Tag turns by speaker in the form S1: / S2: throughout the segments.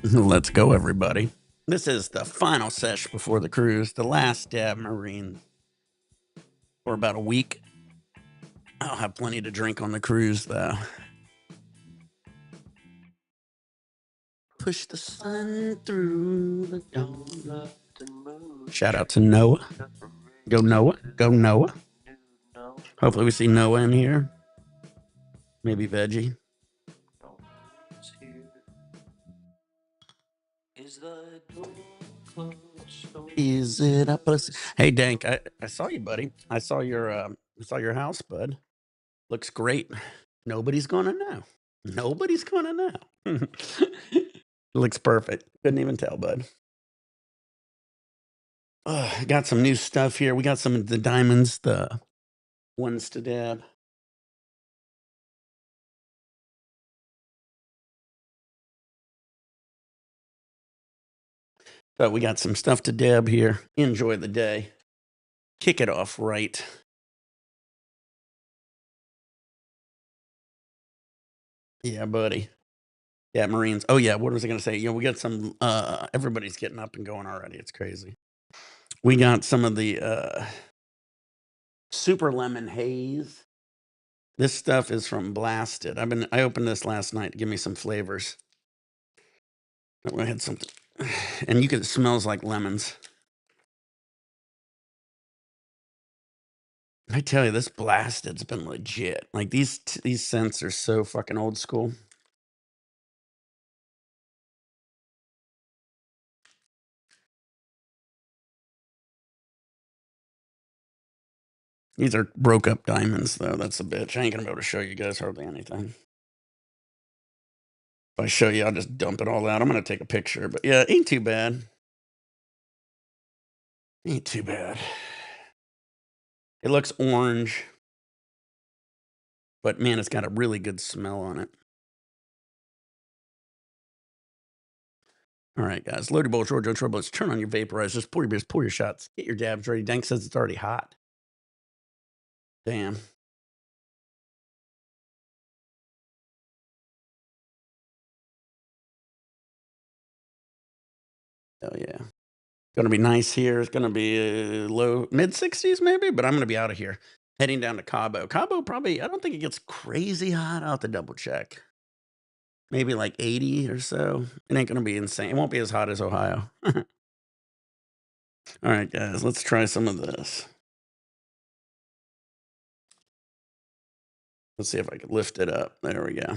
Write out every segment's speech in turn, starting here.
S1: Let's go, everybody. This is the final sesh before the cruise, the last dab marine for about a week. I'll have plenty to drink on the cruise, though. Push the sun through the dawn. Shout out to Noah. Go Noah. Go Noah. Hopefully we see Noah in here. Maybe Veggie. Is it a pussy? Hey Dank, I saw you, buddy. I saw your house, bud. Looks great. Nobody's gonna know. Nobody's gonna know. Looks perfect. Couldn't even tell, bud. Got some new stuff here. We got some of the diamonds, the ones to dab. So we got some stuff to dab here. Enjoy the day. Kick it off right. Yeah, buddy. Yeah, Marines. Oh yeah, what was I gonna say? We got some everybody's getting up and going already. It's crazy. We got some of the super lemon haze. This stuff is from Blasted. I opened this last night to give me some flavors. I had something, and it smells like lemons. I tell you, this Blasted's been legit. Like these scents are so fucking old school. These are broke up diamonds, though. That's a bitch. I ain't gonna be able to show you guys hardly anything. If I show you, I'll just dump it all out. I'm gonna take a picture, but yeah, ain't too bad. Ain't too bad. It looks orange, but man, it's got a really good smell on it. All right, guys. Loaded bowl, Georgia Trouble. Let's turn on your vaporizers. Pour your beers, pour your shots. Get your dabs ready. Dank says it's already hot. Damn. Hell yeah. Gonna be nice here. It's gonna be low mid 60s maybe, but I'm gonna be out of here. Heading down to Cabo. Cabo probably, I don't think it gets crazy hot. I'll have to double check. Maybe like 80 or so. It ain't gonna be insane. It won't be as hot as Ohio. All right, guys, let's try some of this. Let's see if I can lift it up. There we go.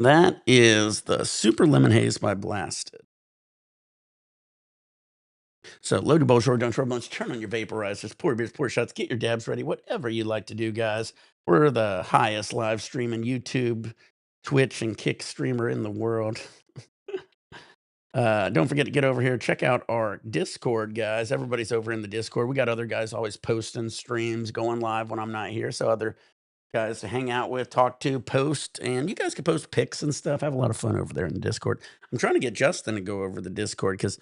S1: That is the Super Lemon Haze by Blasted. So, loaded bowl, short, don't trouble. Let's turn on your vaporizers, pour beers, pour shots, get your dabs ready, whatever you like to do, guys. We're the highest live streaming YouTube, Twitch, and Kick streamer in the world. Don't forget to get over here. Check out our Discord, guys. Everybody's over in the Discord. We got other guys always posting streams, going live when I'm not here. So other guys to hang out with, talk to, post, and you guys can post pics and stuff. Have a lot of fun over there in the Discord. I'm trying to get Justin to go over the Discord because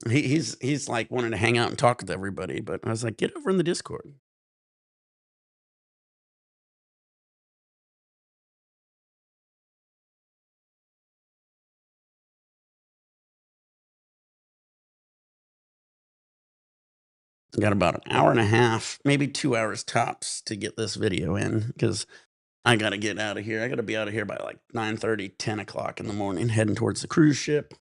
S1: he's like wanting to hang out and talk with everybody. But I was like, get over in the Discord. Got about an hour and a half, maybe 2 hours tops to get this video in because I got to get out of here. I got to be out of here by like 9:30, 10 o'clock in the morning, heading towards the cruise ship.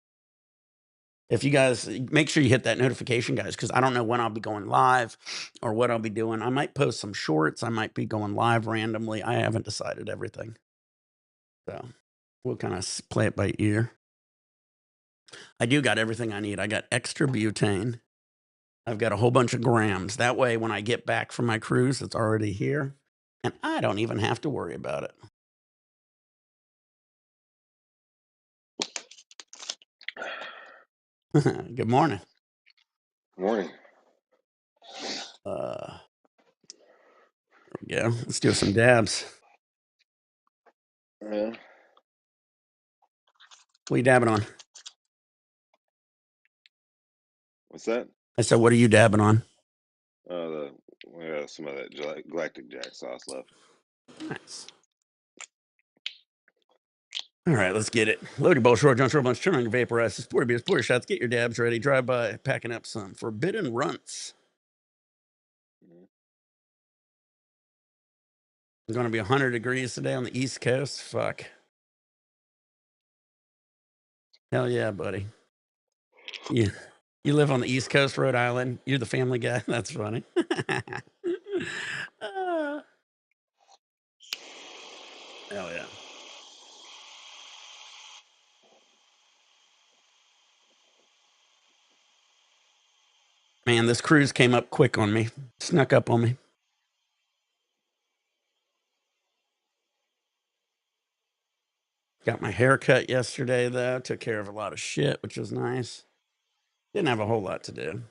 S1: If you guys make sure you hit that notification, guys, because I don't know when I'll be going live or what I'll be doing. I might post some shorts. I might be going live randomly. I haven't decided everything. So we'll kind of play it by ear. I do got everything I need. I got extra butane. I've got a whole bunch of grams. That way, when I get back from my cruise, it's already here. And I don't even have to worry about it. Good morning.
S2: Morning.
S1: There we go. Let's do some dabs.
S2: Yeah.
S1: What are you dabbing on?
S2: What's that?
S1: I said, what are you dabbing on?
S2: We got some of that galactic jack sauce left.
S1: Nice. All right, let's get it. Load your bowl, short jump, short bunch, turn on your vaporizers, pour your beers, pour your shots, get your dabs ready, drive by, packing up some forbidden runts. It's going to be 100 degrees today on the East Coast. Fuck. Hell yeah, buddy. You live on the East Coast, Rhode Island. You're the family guy. That's funny. Hell yeah. Man, this cruise came up quick on me. Snuck up on me. Got my hair cut yesterday, though. Took care of a lot of shit, which was nice. Didn't have a whole lot to do.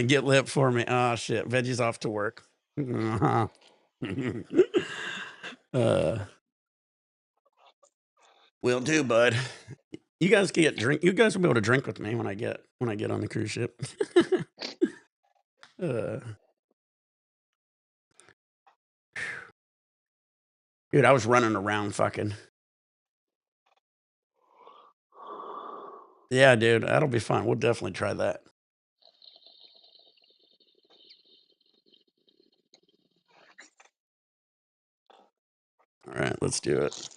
S1: Get lit for me. Oh, shit. Veggie's off to work. uh, will do, bud. You guys get drink. You guys will be able to drink with me when I get on the cruise ship. Dude, I was running around fucking. Yeah, dude, that'll be fun. We'll definitely try that. All right, let's do it.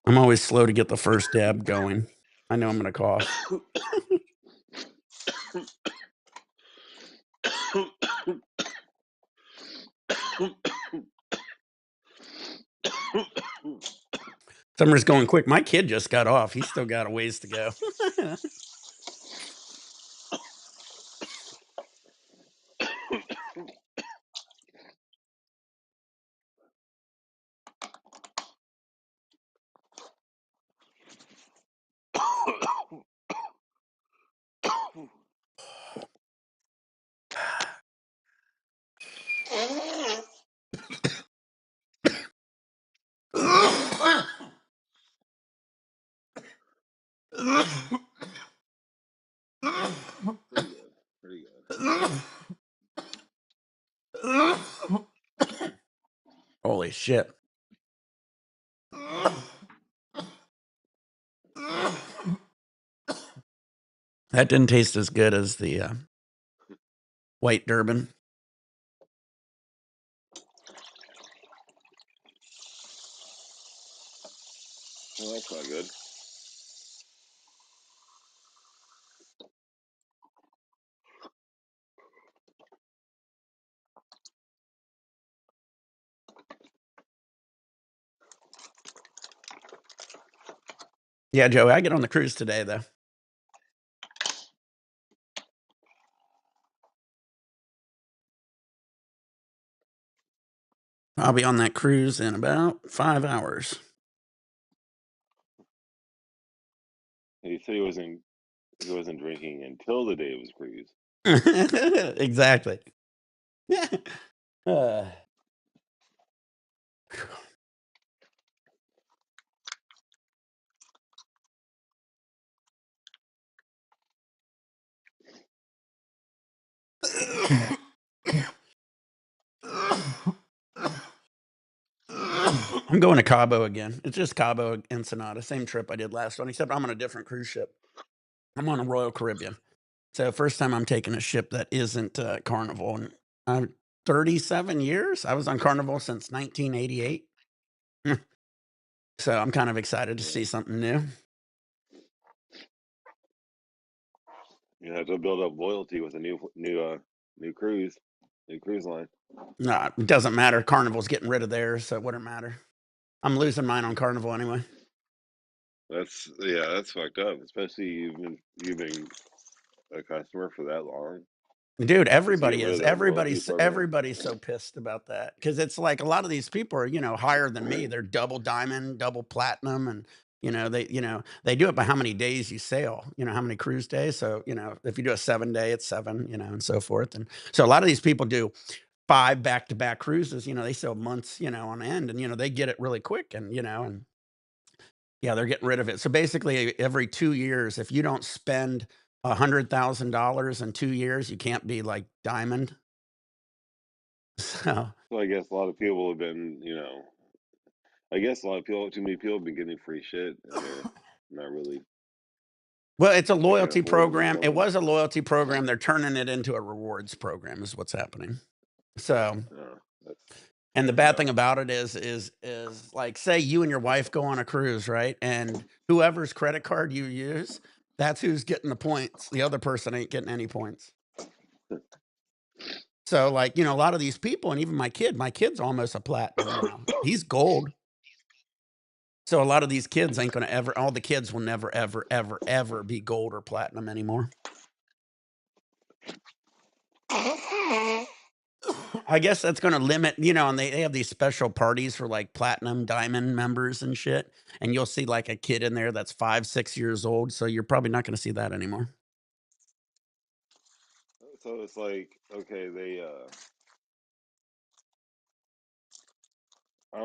S1: I'm always slow to get the first dab going. I know I'm gonna cough. Summer's going quick. My kid just got off. He's still got a ways to go.
S2: Pretty good.
S1: Holy shit. That didn't taste as good as the white Durban.
S2: Well, that's not good.
S1: Yeah, Joey, I get on the cruise today, though. I'll be on that cruise in about 5 hours.
S2: He said he wasn't drinking until the day of his cruise.
S1: Exactly. uh. I'm going to Cabo again. It's just Cabo, Ensenada, same trip I did last one, except I'm on a different cruise ship. I'm on a Royal Caribbean. So first time I'm taking a ship that isn't Carnival in 37 years. I was on Carnival since 1988. So I'm kind of excited to see something new.
S2: You have to build up loyalty with a new cruise line.
S1: Nah, it doesn't matter. Carnival's getting rid of theirs, so it wouldn't matter. I'm losing mine on Carnival anyway.
S2: That's fucked up. Especially you've been a customer for that long.
S1: Dude,
S2: Just to get
S1: everybody
S2: rid
S1: is.
S2: of that loyalty program.
S1: Everybody's so pissed about that because it's like a lot of these people are, higher than me. They're double diamond, double platinum, and they do it by how many days you sail. How many cruise days. So if you do a 7 day, it's 7. And so forth. And so a lot of these people do 5 back-to-back cruises. They sail months, on end, and they get it really quick, and yeah, they're getting rid of it. So basically, every 2 years, if you don't spend $100,000 in 2 years, you can't be like diamond. So
S2: So I guess a lot of people have been, I guess a lot of people, too many people, have been getting free shit, and they're not really.
S1: Well, it's a
S2: They can't
S1: loyalty
S2: afford it
S1: program. It
S2: anymore.
S1: was a loyalty program. They're turning it into a rewards program, is what's happening. So,
S2: That's
S1: and the
S2: that's
S1: bad thing
S2: dumb.
S1: about it is like, say you and your wife go on a cruise, right? And whoever's credit card you use, that's who's getting the points. The other person ain't getting any points. So, like, a lot of these people, and even my kid's almost a platinum now. He's gold. So a lot of these kids ain't gonna ever all the kids will never, ever, ever, ever be gold or platinum anymore. I guess that's gonna limit, and they have these special parties for like platinum diamond members and shit. And you'll see like a kid in there that's 5, 6 years old. So you're probably not gonna see that anymore.
S2: So it's like, okay, I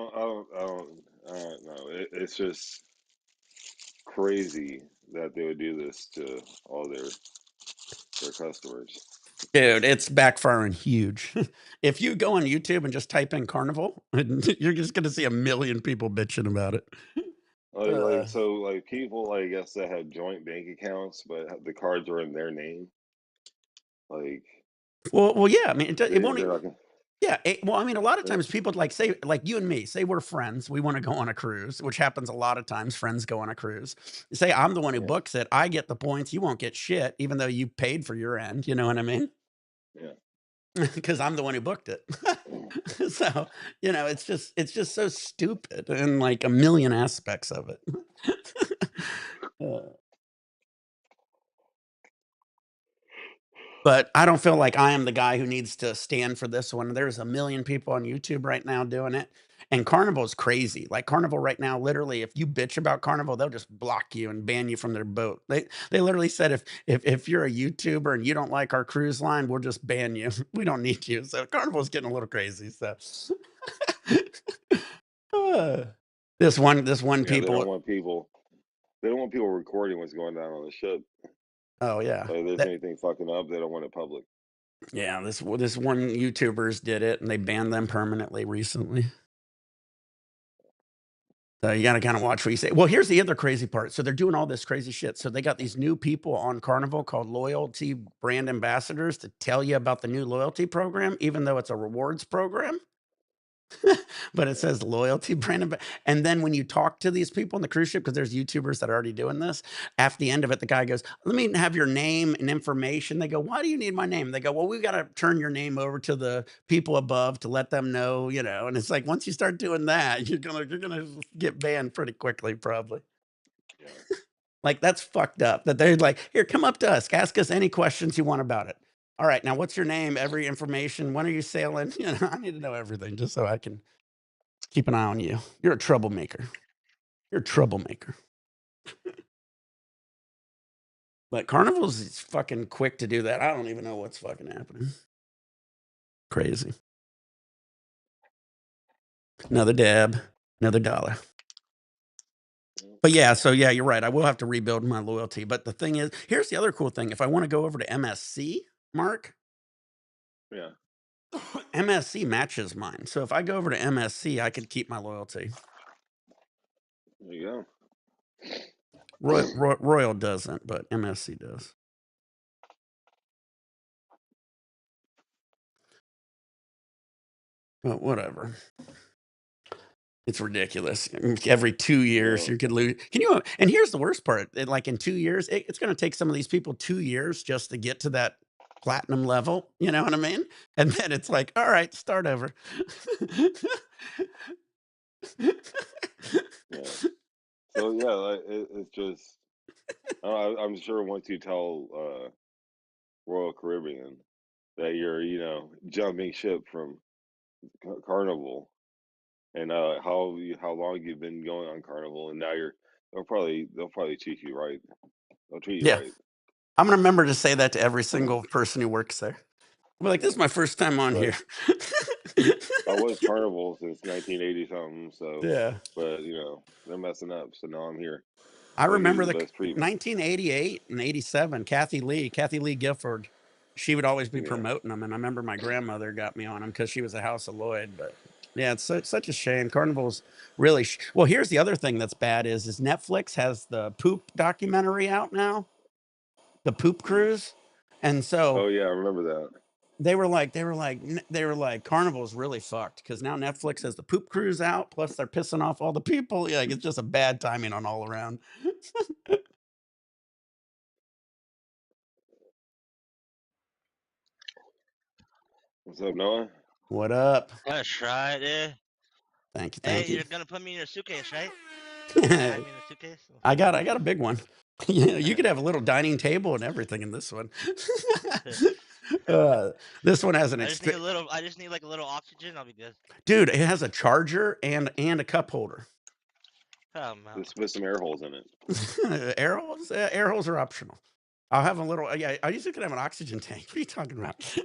S2: don't know. It's just crazy that they would do this to all their customers.
S1: Dude, it's backfiring huge. If you go on YouTube and just type in carnival, you're just gonna see a million people bitching about it.
S2: Like
S1: Uh,
S2: so, like people, like, I guess that have joint bank accounts, but the cards are in their name. Like
S1: well, yeah. I mean, it won't.
S2: they're not gonna.
S1: Yeah, well, I mean, a lot of
S2: They're,
S1: times people like say, like you and me, say we're friends, we want to go on a cruise, which happens a lot of times. Friends go on a cruise. Say I'm the one who
S2: yeah,
S1: books it, I get the points, you won't get shit, even though you paid for your end. You know what I mean?
S2: yeah.
S1: Because I'm the one who booked it. So it's just so stupid and like a million aspects of it. Uh, But I don't feel like I am the guy who needs to stand for this one. There's a million people on YouTube right now doing it. And Carnival's crazy. Like Carnival right now, literally, if you bitch about Carnival, they'll just block you and ban you from their boat. They literally said if you're a YouTuber and you don't like our cruise line, we'll just ban you. We don't need you. So Carnival's getting a little crazy. So uh, this one
S2: Yeah, they don't
S1: people.
S2: want people. They don't want people recording what's going down on the ship.
S1: Oh yeah.
S2: So if there's anything fucking up, they don't want it public.
S1: Yeah, this one YouTubers did it and they banned them permanently recently. So you gotta kinda watch what you say. Well, here's the other crazy part. So they're doing all this crazy shit. So they got these new people on Carnival called loyalty brand ambassadors to tell you about the new loyalty program, even though it's a rewards program. But it
S2: Yeah,
S1: says loyalty brand and then when you talk to these people on the cruise ship, because there's YouTubers that are already doing this, after the end of it, the guy goes, "Let me have your name and information." They go, "Why do you need my name?" They go, "Well, we've gotta turn your name over to the people above to let them know," and it's like, once you start doing that, you're gonna get banned pretty quickly, probably.
S2: yeah,
S1: Like, that's fucked up that they're like, "Here, come up to us, ask us any questions you want about it." "All right, now what's your name, every information, when are you sailing?" I need to know everything just so I can keep an eye on you. You're a troublemaker. You're a troublemaker. But Carnival's is fucking quick to do that. I don't even know what's fucking happening. Crazy. Another dab, another dollar.
S2: yeah,
S1: But yeah, so yeah, you're right. I will have to rebuild my loyalty. But the thing is, here's the other cool thing. If I want to go over to MSC, Mark,
S2: yeah.
S1: MSC matches mine. So if I go over to MSC, I could keep my loyalty.
S2: There you
S1: Royal doesn't, but MSC does. But whatever. It's ridiculous. Every 2 years,
S2: go.
S1: you could lose. Can you and here's the worst part, like, in 2 years, it's gonna take some of these people 2 years just to get to that platinum level, you know what I mean? And then it's like, "Alright, start over."
S2: Yeah. So yeah, like, it's just. I'm sure once you tell Royal Caribbean that you're, jumping ship from Carnival, and how long you've been going on Carnival, and now they'll probably treat you right. They'll treat you
S1: Yeah.
S2: right.
S1: I'm gonna remember to say that to every single person who works there. I'll be like, "This
S2: Yeah.
S1: is my first time on
S2: But
S1: here."
S2: I was Carnival since 1980 something, so,
S1: Yeah.
S2: but they're messing up, so now I'm here.
S1: I
S2: So I give you
S1: remember
S2: the
S1: the
S2: best treatment.
S1: 1988 and '87, Kathy Lee Gifford, she would always be
S2: Yeah.
S1: promoting them, and I remember my grandmother got me on them because she was a House of Lloyd, but Yeah, it's such a shame. Carnival's really well, here's the other thing that's bad is Netflix has the poop documentary out now, the poop cruise, and so
S2: Oh yeah, I remember that.
S1: they were like, Carnival's really fucked because now Netflix has the poop cruise out, plus they're pissing off all the people. Yeah, like, it's just a bad timing on all around.
S2: What's up, Noah?
S1: What up?
S3: That's right, yeah.
S1: Thank you,
S3: Hey,
S1: thank you.
S3: you're gonna put me in your suitcase, right? You're gonna hide me in the suitcase?
S1: I got a big one. Yeah, you could have a little dining table and everything in this one. uh, this one has an
S3: I just need like a little oxygen, I'll be good.
S1: dude. It has a charger and a cup holder.
S3: Oh man.
S2: Just put some air holes in it.
S1: Air holes are optional. I'll have a little. Yeah, I usually could have an oxygen tank. What are you talking about?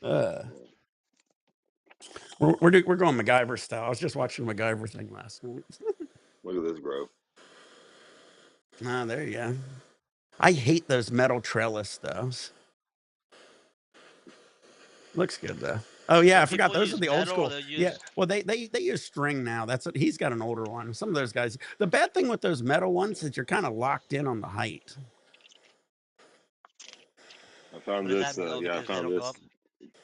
S1: uh, we're going MacGyver style. I was just watching a MacGyver thing last night.
S2: Look at this growth.
S1: Ah, there you go. I hate those metal trellis though. Looks good though. Oh yeah,
S3: Some
S1: I forgot
S3: people
S1: those are
S3: use
S1: the old
S3: metal or
S1: school.
S3: they'll
S1: Yeah,
S3: use
S1: well they use string now. That's what he's got an older one. Some of those guys. The bad thing with those metal ones is you're kind of locked in on the height.
S2: I found
S3: what does that
S2: this.
S3: mean? Oh,
S2: Yeah, I
S3: because they
S2: found
S3: don't go
S2: this.
S3: up?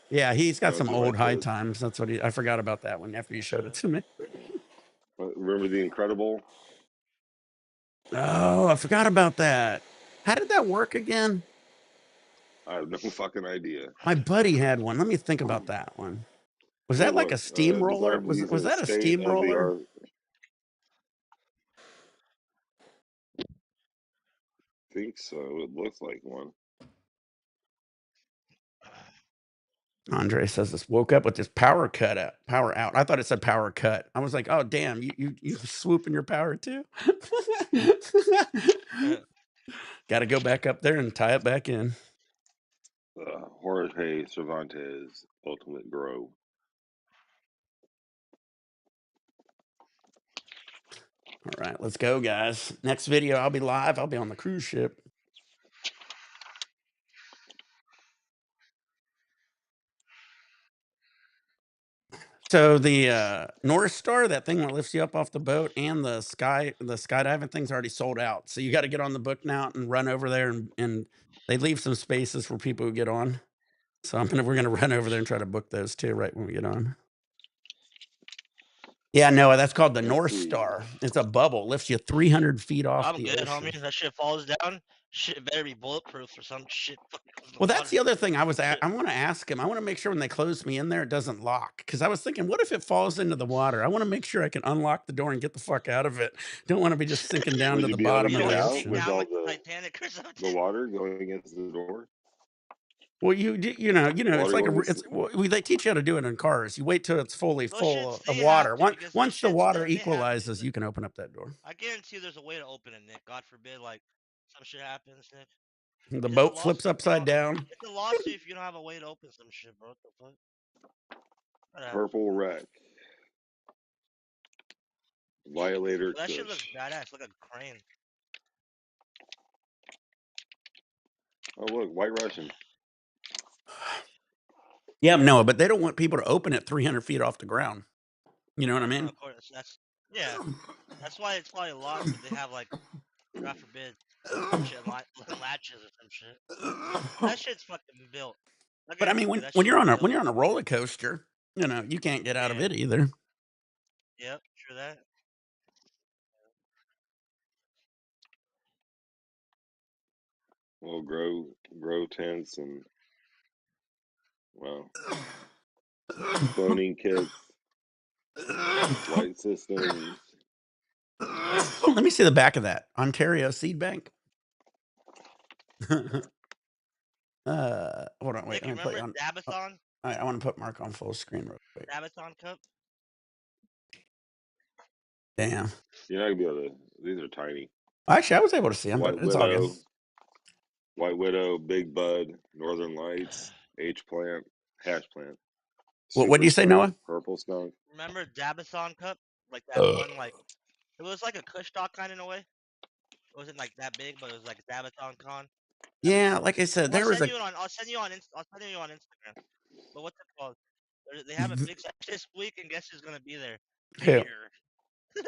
S1: Yeah, he's got
S2: Goes
S1: some
S2: with my
S1: old high
S2: toast.
S1: times. That's what I forgot about that one after you showed it to me.
S2: Remember the Incredible?
S1: Oh, I forgot about that. How did that work again?
S2: I have no fucking idea.
S1: My buddy had one. Let me think about that one. Was
S2: Here,
S1: that like
S2: look.
S1: a steamroller?
S2: Designed to
S1: Was
S2: use
S1: was
S2: a
S1: that a
S2: state of the
S1: steamroller?
S2: art. Think so. It looks like one.
S1: Andre says this woke up with this power out. I thought it said power cut. I was like, oh damn, you swooping your power too? Got to go back up there and tie it back in.
S2: Jorge Cervantes Ultimate Grow.
S1: All right, let's go, guys. Next video, I'll be live. I'll be on the cruise ship. So the North Star, that thing that lifts you up off the boat, and the skydiving thing's already sold out. So you got to get on the book now and run over there, and they leave some spaces for people who get on. So we're gonna run over there and try to book those too right when we get on. Yeah, Noah, that's called the
S2: Let's
S1: North
S2: see.
S1: Star. It's a bubble, lifts you 300 feet off
S3: I'm
S1: the
S3: good,
S1: ocean.
S3: homie. That shit falls down. Shit better be bulletproof or some shit fucking goes in the
S1: Well, that's
S3: water.
S1: the other thing I
S3: Shit.
S1: want to ask him. I want to make sure when they close me in there, it doesn't lock. Because I was thinking, what if it falls into the water? I want to make sure I can unlock the door and get the fuck out of it. Don't want to be just sinking down
S2: Would
S1: to
S2: you
S1: the
S2: be able to
S1: bottom
S3: You
S1: of
S3: don't
S2: get
S1: the
S3: want to
S2: out
S3: sink
S1: ocean.
S2: with
S3: down
S2: all
S3: like the Titanic or
S2: the
S3: something.
S2: water going against the door?
S1: Well, it's
S2: Water
S1: like
S2: going against.
S1: they teach you how to do it in cars. You wait till it's fully
S3: Those
S1: full
S3: shits,
S1: of
S3: they have
S1: water.
S3: to because those
S1: Once the
S3: shits,
S1: water
S3: they have to.
S1: equalizes, you can open up that door.
S3: I guarantee you there's a way to open it, Nick. God forbid, like, some shit happens, Nick.
S1: The
S3: It's a
S1: boat flips
S3: lawsuit if you
S1: upside
S3: don't.
S1: down.
S3: It's a lawsuit if you don't have a way to open some shit, bro. What the fuck? What happened?
S2: Purple wreck. Violator
S3: That shit looks
S2: Kush.
S3: badass. Look like a crane.
S2: Oh look, White Russian.
S1: Yeah, no, but they don't want people to open it 300 feet off the ground. You know what I
S3: No,
S1: mean?
S3: of course. That's yeah. That's why it's probably locked. But they have like, God forbid, some shit latches or some shit. That shit's fucking built. I
S1: But I mean,
S3: guarantee you that
S1: when
S3: shit's
S1: you're on
S3: built.
S1: a roller coaster, you can't get out of
S3: Yeah.
S1: it either.
S3: Yep. True that.
S2: Well, grow tents and well, cloning kits, light systems.
S1: Let me see the back of that Ontario Seed Bank. Hold on, wait.
S3: Nick,
S1: Let
S3: you
S1: me put
S3: remember
S1: you on. All
S3: Dabathon?
S1: right, I want to put Mark on full screen real quick.
S3: Dabathon Cup?
S1: Damn.
S2: You're not gonna be able to. These are tiny.
S1: Actually, I was able to see him, but
S2: White
S1: it's all good.
S2: Widow, White Widow, Big Bud, Northern Lights, H Plant, Hash Plant,
S1: What do
S2: Super
S1: you say,
S2: Skunk,
S1: Noah?
S2: Purple Skunk.
S3: Remember Dabathon Cup? Like that
S1: Uh,
S3: one, like it was like a Kush stock kind in a way. It wasn't like that big, but it was like Dabathon Con.
S1: yeah, like I said,
S3: I'll
S1: there was
S3: send
S1: a
S3: you on. I'll send you on. I'll send you on Instagram. But what's it called? They have a big sesh this week, and guess who's gonna be there?
S1: Who?
S3: Vader.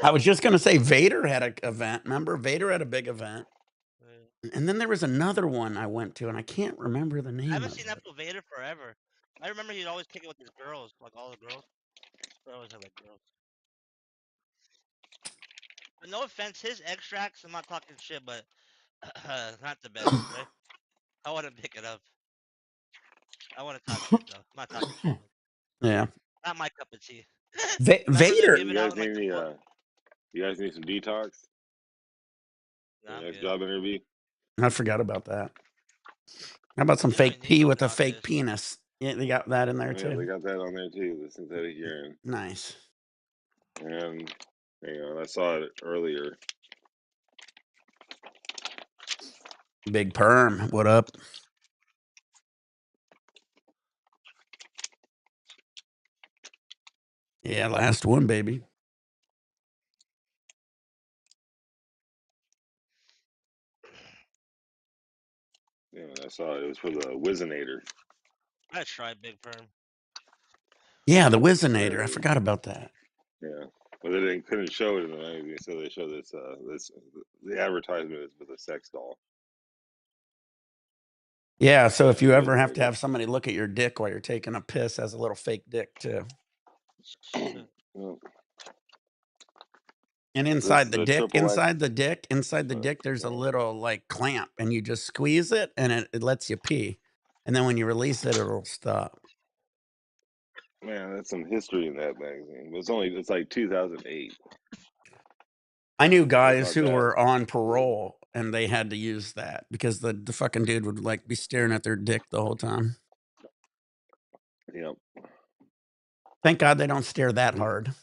S1: I was just gonna say Vader had an event. Remember, Vader had a big event,
S3: Yeah.
S1: and then there was another one I went to, and I can't remember the
S3: I
S1: name
S3: haven't
S1: of
S3: seen that
S1: it.
S3: for Vader forever. I remember he'd always kick it with his girls, like all the girls. They always have like girls. But no offense, his extracts. I'm not talking shit, but not the best, right? I wouldn't pick it up. I want to talk shit though. I'm not talking shit.
S1: Yeah,
S3: Not my cup of tea. Remember them
S1: Vader.
S2: You
S3: giving out
S2: guys
S3: in
S2: need
S3: like the
S2: any?
S3: book?
S2: You guys need some detox
S3: No,
S2: for the
S3: I'm
S2: next
S3: good.
S2: job interview?
S1: I forgot about that. How about some
S3: You don't
S1: fake
S3: even need
S1: pee
S3: those
S1: with a
S3: nowadays.
S1: fake penis? Yeah, they got that in there
S2: Yeah, they
S1: too.
S2: got that on there too. The synthetic urine,
S1: Nice.
S2: and hang on, I saw it earlier.
S1: Big perm. What up? Yeah, last one, baby.
S2: Yeah, I saw it. It was for the Wizinator.
S3: I tried Big Perm.
S1: Yeah, the
S2: Yeah,
S1: Wizinator. I forgot about that.
S2: yeah, but they couldn't show it in the magazine, so they show this. The advertisement is with a sex doll.
S1: Yeah, so if
S2: Yeah,
S1: you ever have to
S2: Wizinator.
S1: have somebody look at your dick while you're taking a piss, as a little fake dick too.
S3: Shit.
S2: Well,
S1: And
S2: this
S1: inside
S2: is
S1: the
S2: a
S1: dick,
S2: triple X.
S1: there's a
S2: No,
S1: little like clamp, and you just squeeze it, and it lets you pee. And then when you release it, it'll stop.
S2: man, that's some history in that magazine. But it's like 2008.
S1: I knew
S2: So it's
S1: guys
S2: not
S1: who
S2: that
S1: were on
S2: old.
S1: parole, and they had to use that because the fucking dude would like be staring at their dick the whole time.
S2: Yep.
S1: Thank God they don't stare that hard.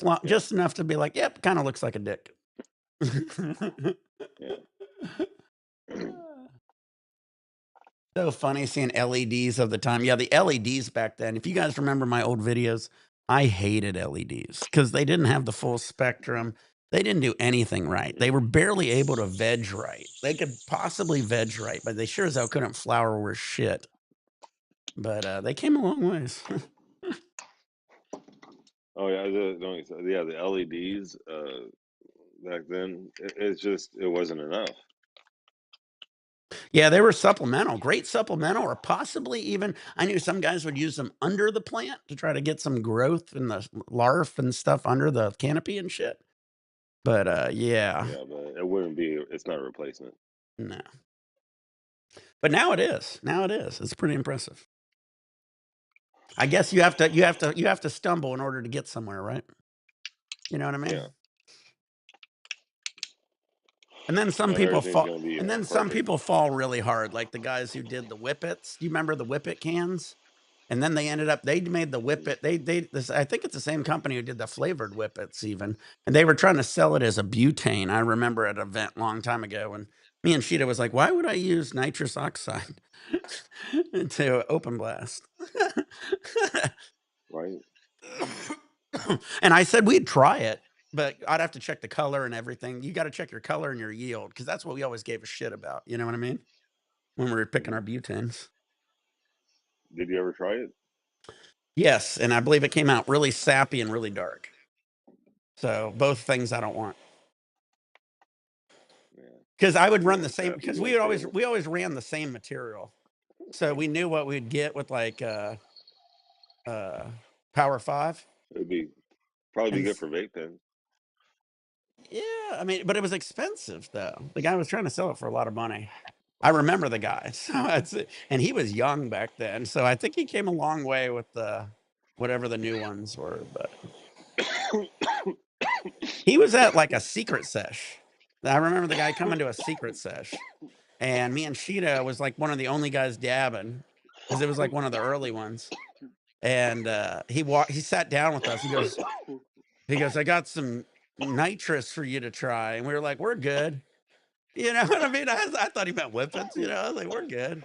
S2: Yeah.
S1: Just enough to be like, yep, kind of looks like a dick.
S2: Yeah.
S1: So funny seeing LEDs of the time. Yeah, the LEDs back then. If you guys remember my old videos, I hated LEDs because they didn't have the full spectrum. They didn't do anything right. They were barely able to veg right. They could possibly veg right, but they sure as hell couldn't flower worth shit. But they came a long ways.
S2: Oh yeah, the LEDs back then. It wasn't enough.
S1: Yeah, they were supplemental, great supplemental, or possibly even I knew some guys would use them under the plant to try to get some growth in the larf and stuff under the canopy and shit. But yeah,
S2: Yeah, but it wouldn't be. It's not a replacement.
S1: no. But now it is. Now it is. It's pretty impressive. I guess you have to stumble in order to get somewhere, right? You know what I mean?
S2: Yeah.
S1: And then some
S2: Not
S1: people
S2: everything's
S1: fall
S2: gonna be
S1: and then some
S2: perfect.
S1: people fall really hard, like the guys who did the whippets. Do you remember the whippet cans? And then they ended up they made the whippet. They this I think it's the same company who did the flavored whippets even. And they were trying to sell it as a butane. I remember at an event a long time ago when me and Sheeta was like, "Why would I use nitrous oxide to open blast?"
S2: Right.
S1: And I said we'd try it, but I'd have to check the color and everything. You got to check your color and your yield because that's what we always gave a shit about. You know what I mean? When we were picking
S2: Hmm.
S1: our butanes.
S2: Did you ever try it?
S1: Yes, and I believe it came out really sappy and really dark. So both things I don't want.
S2: Yeah.
S1: Because I would
S2: You
S1: run the
S2: want
S1: same
S2: sappy?
S1: because
S2: You want stable?
S1: we always ran the same material. So we knew what we'd get with like uh Power 5.
S2: It'd be probably be
S1: And
S2: good for vape pens.
S1: yeah, I mean, but it was expensive though. The guy was trying to sell it for a lot of money. I remember the guy. So and he was young back then. So I think he came a long way with the whatever the new ones were, but he was at like a secret sesh. I remember the guy coming to a secret sesh. And me and Sheeta was like one of the only guys dabbing because it was like one of the early ones. And he sat down with us. He goes, I got some nitrous for you to try. And we were like, we're good. You know what I mean? I thought he meant whippets, you know. I was like, we're good.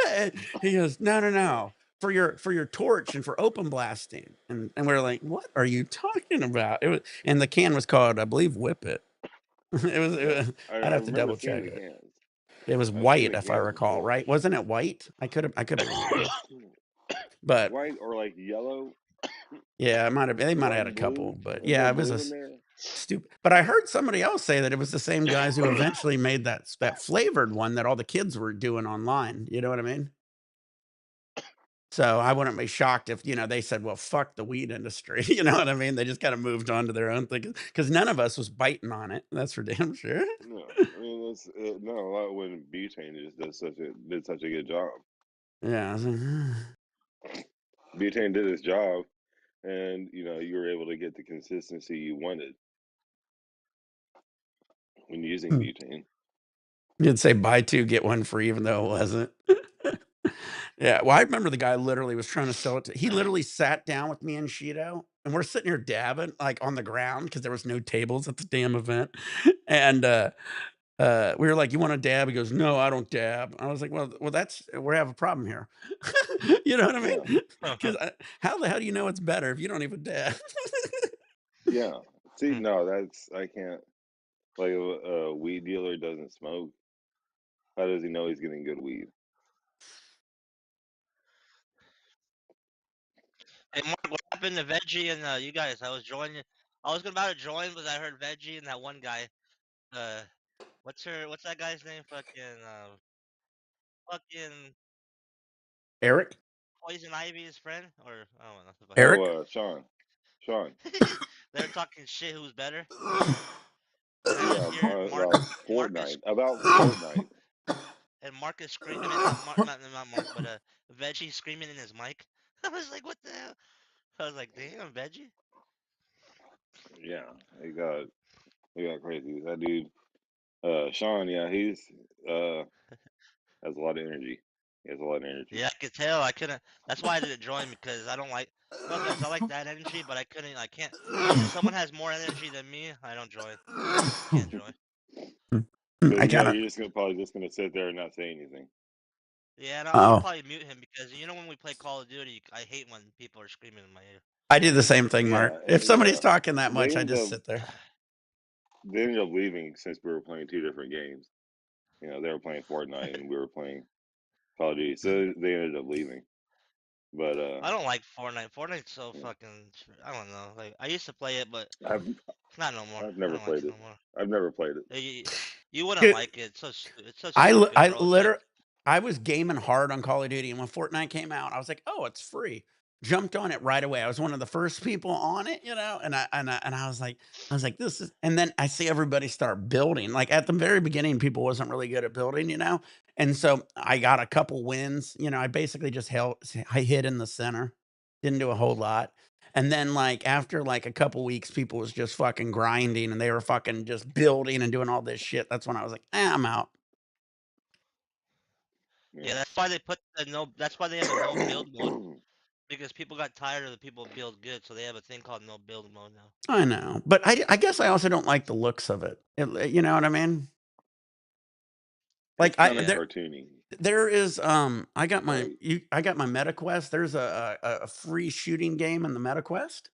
S1: And he goes, no, no, no. For your torch and for open blasting. And we are like, what are you talking about? It was and the can was called, I believe, Whippet.
S2: Yeah,
S1: I'd
S2: I
S1: have to
S2: remember
S1: double
S2: seeing
S1: check
S2: the
S1: it.
S2: cans.
S1: It was
S2: I've seen
S1: white,
S2: the
S1: if I
S2: cans
S1: recall,
S2: before.
S1: right? Wasn't it white? I could be wrong. But
S2: white or like yellow,
S1: yeah, they might have
S2: white
S1: had a
S2: and blue.
S1: couple, but
S2: Is there
S1: yeah, it was a
S2: blue in there?
S1: stupid. But I heard somebody else say that it was the same guys who eventually made that flavored one that all the kids were doing online. You know what I mean? So I wouldn't be shocked if, they said, "Well, fuck the weed industry." You know what I mean? They just kinda moved on to their own thing because none of us was biting on it. That's for damn sure.
S2: No, I mean no a lot when butane just did such a good job.
S1: Yeah, I was like,
S2: Butane did its job, and you were able to get the consistency you wanted when using
S1: "Hmm."
S2: butane.
S1: You'd say buy 2, get 1 free even though it wasn't. Yeah, well, I remember the guy literally was trying to sell it to he literally sat down with me and Shido, and we're sitting here dabbing, like, on the ground because there was no tables at the damn event, and, we were like, "You wanna dab?" He goes, "No, I don't dab." I was like, "Well, that's we have a problem here." You know what I
S2: Yeah,
S1: mean? 'Cause how the hell do you know it's better if you don't even dab?
S2: yeah. See,
S3: Hmm.
S2: no, I can't. Like a weed dealer doesn't smoke. How does he know he's getting good weed?
S3: Hey, Mark, what happened to Veggie and you guys? I was joining. I was about to join, but I heard Veggie and that one guy. Uh, What's that guy's name? Fucking
S1: Eric?
S3: Poison Ivy's friend, or I don't know.
S1: Eric?
S2: Oh, Sean.
S3: They're talking shit. Who's better? And I just
S2: Yeah,
S3: hear
S2: about
S3: Marcus,
S2: Fortnite. About Fortnite.
S3: and Marcus scream. I mean, not Mark, but Veggie screaming in his mic. I was like, what the hell? I was like, damn, Veggie.
S2: Yeah, he got crazy. That dude, Sean. Yeah, he's uh has a lot of energy. He has a lot of energy.
S3: Yeah, I could tell. I couldn't. That's why I didn't join because I don't like. No offense, I like that energy, but I couldn't. I can't. If someone has more energy than me, I don't join. Can't join.
S2: Because
S1: I kinda
S2: you're just gonna probably just gonna sit there and not say anything.
S3: Yeah, and I'll
S1: oh,
S3: probably mute him because when we play Call of Duty, I hate when people are screaming in my ear.
S1: I do the same thing,
S2: Yeah,
S1: Mark. If somebody's
S2: yeah.
S1: talking that
S2: They
S1: much, I
S2: ended
S1: just
S2: up
S1: sit there.
S2: they ended up leaving since we were playing two different games. They were playing Fortnite and we were playing Call of Duty, so they ended up leaving. But
S3: I don't like Fortnite. Fortnite's so fucking. I don't know. Like I used to play it, but
S2: I've
S3: it's not no more.
S2: I've
S3: I
S2: never
S3: don't like
S2: played
S3: it
S2: it.
S3: no more.
S2: I've never played it.
S3: You wouldn't
S1: Dude,
S3: like it. It's so stupid,
S1: I
S3: bro. It's like
S1: literally I was gaming hard on Call of Duty, and when Fortnite came out, I was like, "Oh, it's free." Jumped on it right away. I was one of the first people on it, and I was like, "This is," and then I see everybody start building. Like, at the very beginning, people wasn't really good at building. And so I got a couple wins. I basically just I hid in the center, didn't do a whole lot. And then, like, after, like, a couple weeks, people was just fucking grinding, and they were fucking just building and doing all this shit. That's when I was like, I'm out."
S3: yeah.
S2: Yeah.
S3: That's why they put the no. That's why they have a no build mode because people got tired of the people build good, so they have a thing called no build mode now.
S1: I know, but I guess I also don't like the looks of it. You know what I mean?
S2: It's
S1: Like,
S2: kind of
S3: Yeah.
S2: cartoony.
S1: there is,
S2: Like
S1: I got my MetaQuest. There's a free shooting game in the MetaQuest.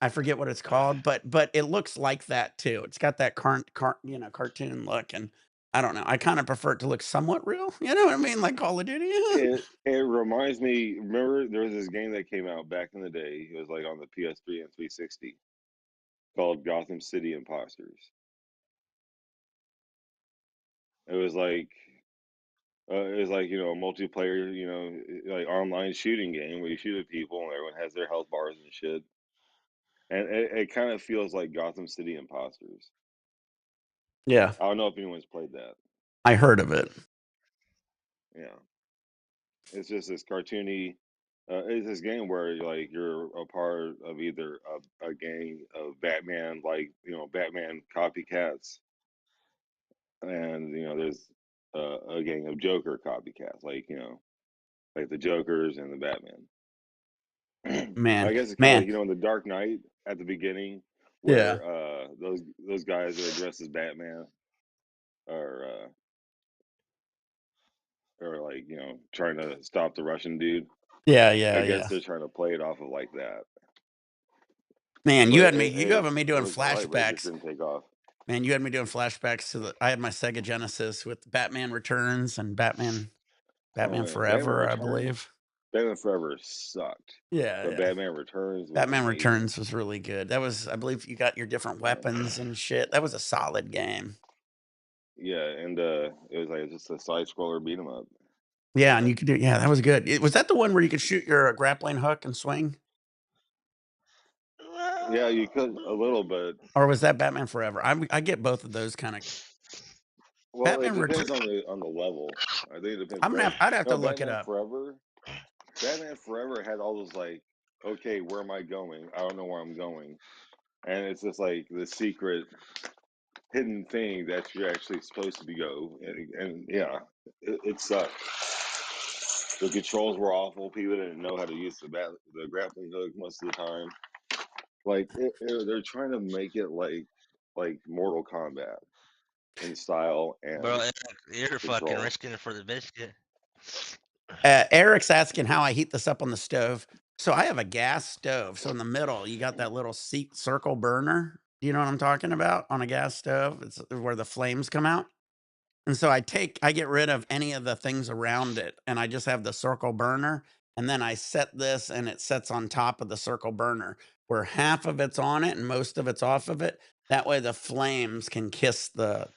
S1: I forget what it's called, but it looks like that too. It's got that cartoon look, and I don't know. I kinda prefer it to look somewhat real, you know what I mean? Like Call of Duty.
S2: it reminds me. Remember, there was this game that came out back in the day. It was like on the PS3 and 360 called Gotham City Imposters. It was like a multiplayer, like online shooting game where you shoot at people and everyone has their health bars and shit. And it kind of feels like Gotham City Imposters.
S1: Yeah,
S2: I don't know if anyone's played that.
S1: I heard of it.
S2: Yeah, it's just this cartoony. It's this game where you're a part of either a gang of Batman, like Batman copycats, and there's a gang of Joker copycats, like the Jokers and the Batman.
S1: Man,
S2: I guess it's kind of
S1: man.
S2: like in the Dark Knight at the beginning,
S1: Yeah.
S2: where those guys that are dressed as Batman are like trying to stop the Russian dude.
S1: Yeah, yeah,
S2: I guess
S1: yeah.
S2: they're trying to play it off of like that,
S1: Man,
S2: but
S1: you having me
S2: it
S1: doing
S2: looked alright, but it just
S1: flashbacks.
S2: didn't take off.
S1: Man, you had me doing flashbacks to the I had my Sega Genesis with Batman Returns and Batman
S2: Oh man, Batman
S1: Forever, I
S2: Returns.
S1: believe.
S2: Batman Forever sucked,
S1: Yeah,
S2: but
S1: yeah.
S2: Batman Returns was
S1: Batman
S2: amazing.
S1: Returns was really good. That was I believe you got your different weapons and shit. That was a solid game.
S2: Yeah, and it was like just a side scroller beat 'em up.
S1: Yeah, and you could do yeah, that was good. Was that the one where you could shoot your grappling hook and swing?
S2: Yeah, you could a little bit.
S1: Or was that Batman Forever? I get both of those kinda
S2: Well, it
S1: Batman Return
S2: depends on the level. I think it depends.
S1: I'm gonna
S2: But
S1: have I'd have to
S2: no,
S1: look it up.
S2: Batman Forever had all those like, okay, where am I going? I don't know where I'm going, and it's just like the secret hidden thing that you're actually supposed to be go, and yeah, it sucked. The controls were awful. People didn't know how to use the grappling hook most of the time. Like they're trying to make it like Mortal Kombat in style
S3: Bro,
S2: and
S3: you're fucking
S2: control.
S3: risking it for the biscuit.
S1: Eric's asking how I heat this up on the stove. So I have a gas stove. So in the middle, you got that little seat circle burner. Do you know what I'm talking about on a gas stove? It's where the flames come out. And so I get rid of any of the things around it, and I just have the circle burner, and then I set this, and it sets on top of the circle burner, where half of it's on it and most of it's off of it. That way the flames can kiss the